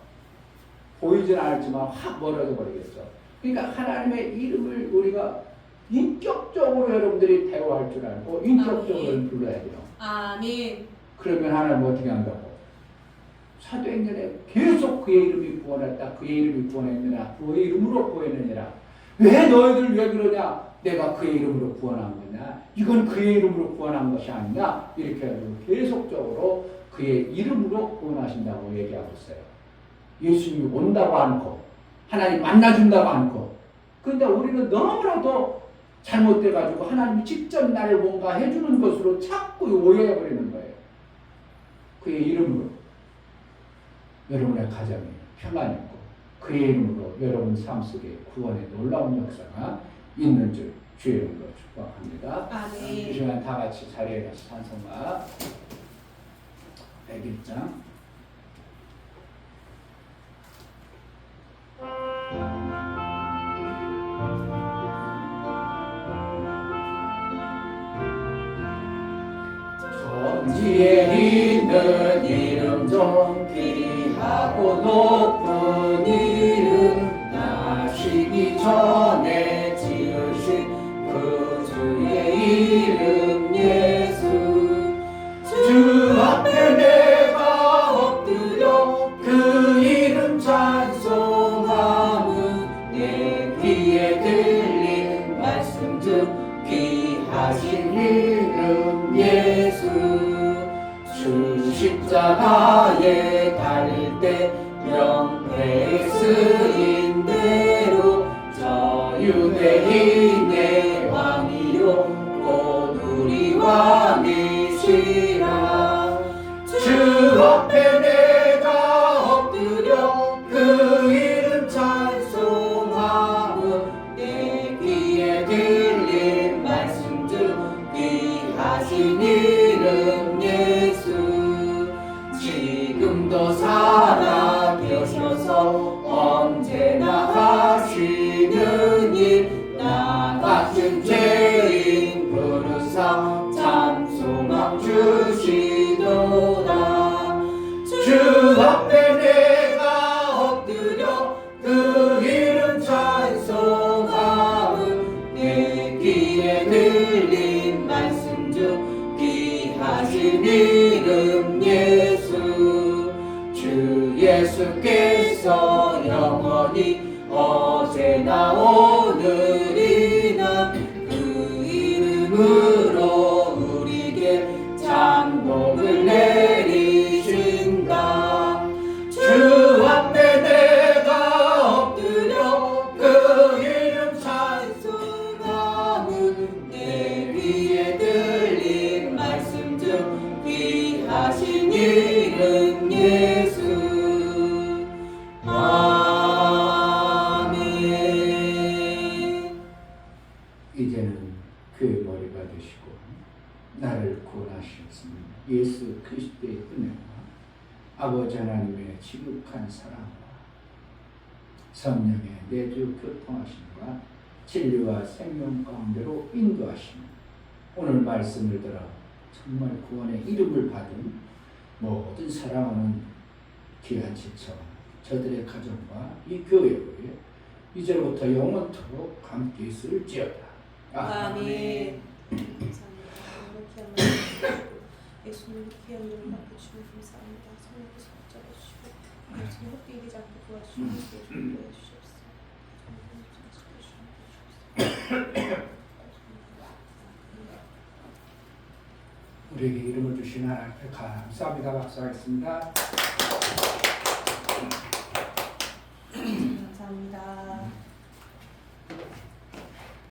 보이진 않았지만 확 멀어져 버리겠죠. 그러니까 하나님의 이름을 우리가 인격적으로 여러분들이 대화할 줄 알고 인격적으로 불러야 돼요. 아멘. 그러면 하나님 어떻게 한다고? 사도행전에 계속 그의 이름이 구원했다. 그의 이름이 구원했느냐. 그의 이름으로 구원했느냐. 왜 너희들 왜 그러냐? 내가 그의 이름으로 구원한 거냐? 이건 그의 이름으로 구원한 것이 아니냐? 이렇게 해가지고 계속적으로 그의 이름으로 구원하신다고 얘기하고 있어요. 예수님이 온다고 않고 하나님 만나준다고 않고 그런데 우리는 너무나도 잘못돼가지고 하나님이 직접 나를 뭔가 해주는 것으로 자꾸 오해해버리는 거예요. 그의 이름으로 여러분의 가정에 평안이 있고 그의 이름으로 여러분 삶 속에 구원의 놀라운 역사가 있는 줄 주의 이름으로 축복합니다. 아멘. 이 시간 다 같이 자리에 가서 찬송가 101장 천지에 있는 이름 중 귀하고 높은 이름 나시기 전에 지으신 그 주의 이름 예수 주 앞에 내가 엎드려 그 이름 찬송함은 내 귀에 들린 말씀 중 귀하신 이름 예수 주 십자가에 달릴 때 명패에 쓰인 대로 저 유대인의 왕이요 곧 우리 왕이시라 주 앞에 내가 엎드려 그 이름 찬송함은 내 귀에 들린 말씀 중 귀하신 이름 예수 지금도 살아 계셔서 언제나 하시는 일 나 같은 죄인 부르사 찬송함 주시도다 주 앞에 내가 엎드려 그 이름 찬송함은 내 귀에 들린 말씀 중 귀하신 이름 예수 주 예수께서 영원히 어제나 오늘이나 그 이름으로 우리에게 장복을 내리신다 주 앞에 내가 엎드려 그 이름 찬송함은 내 귀에 들린 말씀 중 귀하신 이름 예수 아멘. 이제는 그의 머리가 되시고 나를 구원하셨으니 예수 그리스도의 은혜와 아버지 하나님의 지극한 사랑과 성령의 내주 교통하심과 진리와 생명 가운데로 인도하시며 오늘 말씀을 들어 정말 구원의 이름을 받은 모든 사랑하는 귀한 지체와 저들의 가정과 이 교회에 이제부터 영원토록 함께 있을지어다. 아멘. 감사합니다. 예수님 귀한 이름 바꾸시고 감사합니다. 성령께서 붙잡아주시고 예수님 헛되게 않게 도와주시고 인도해 주시옵소서. 우리에게 이름을 주신 하나님 앞에 감사합니다. 박수하겠습니다.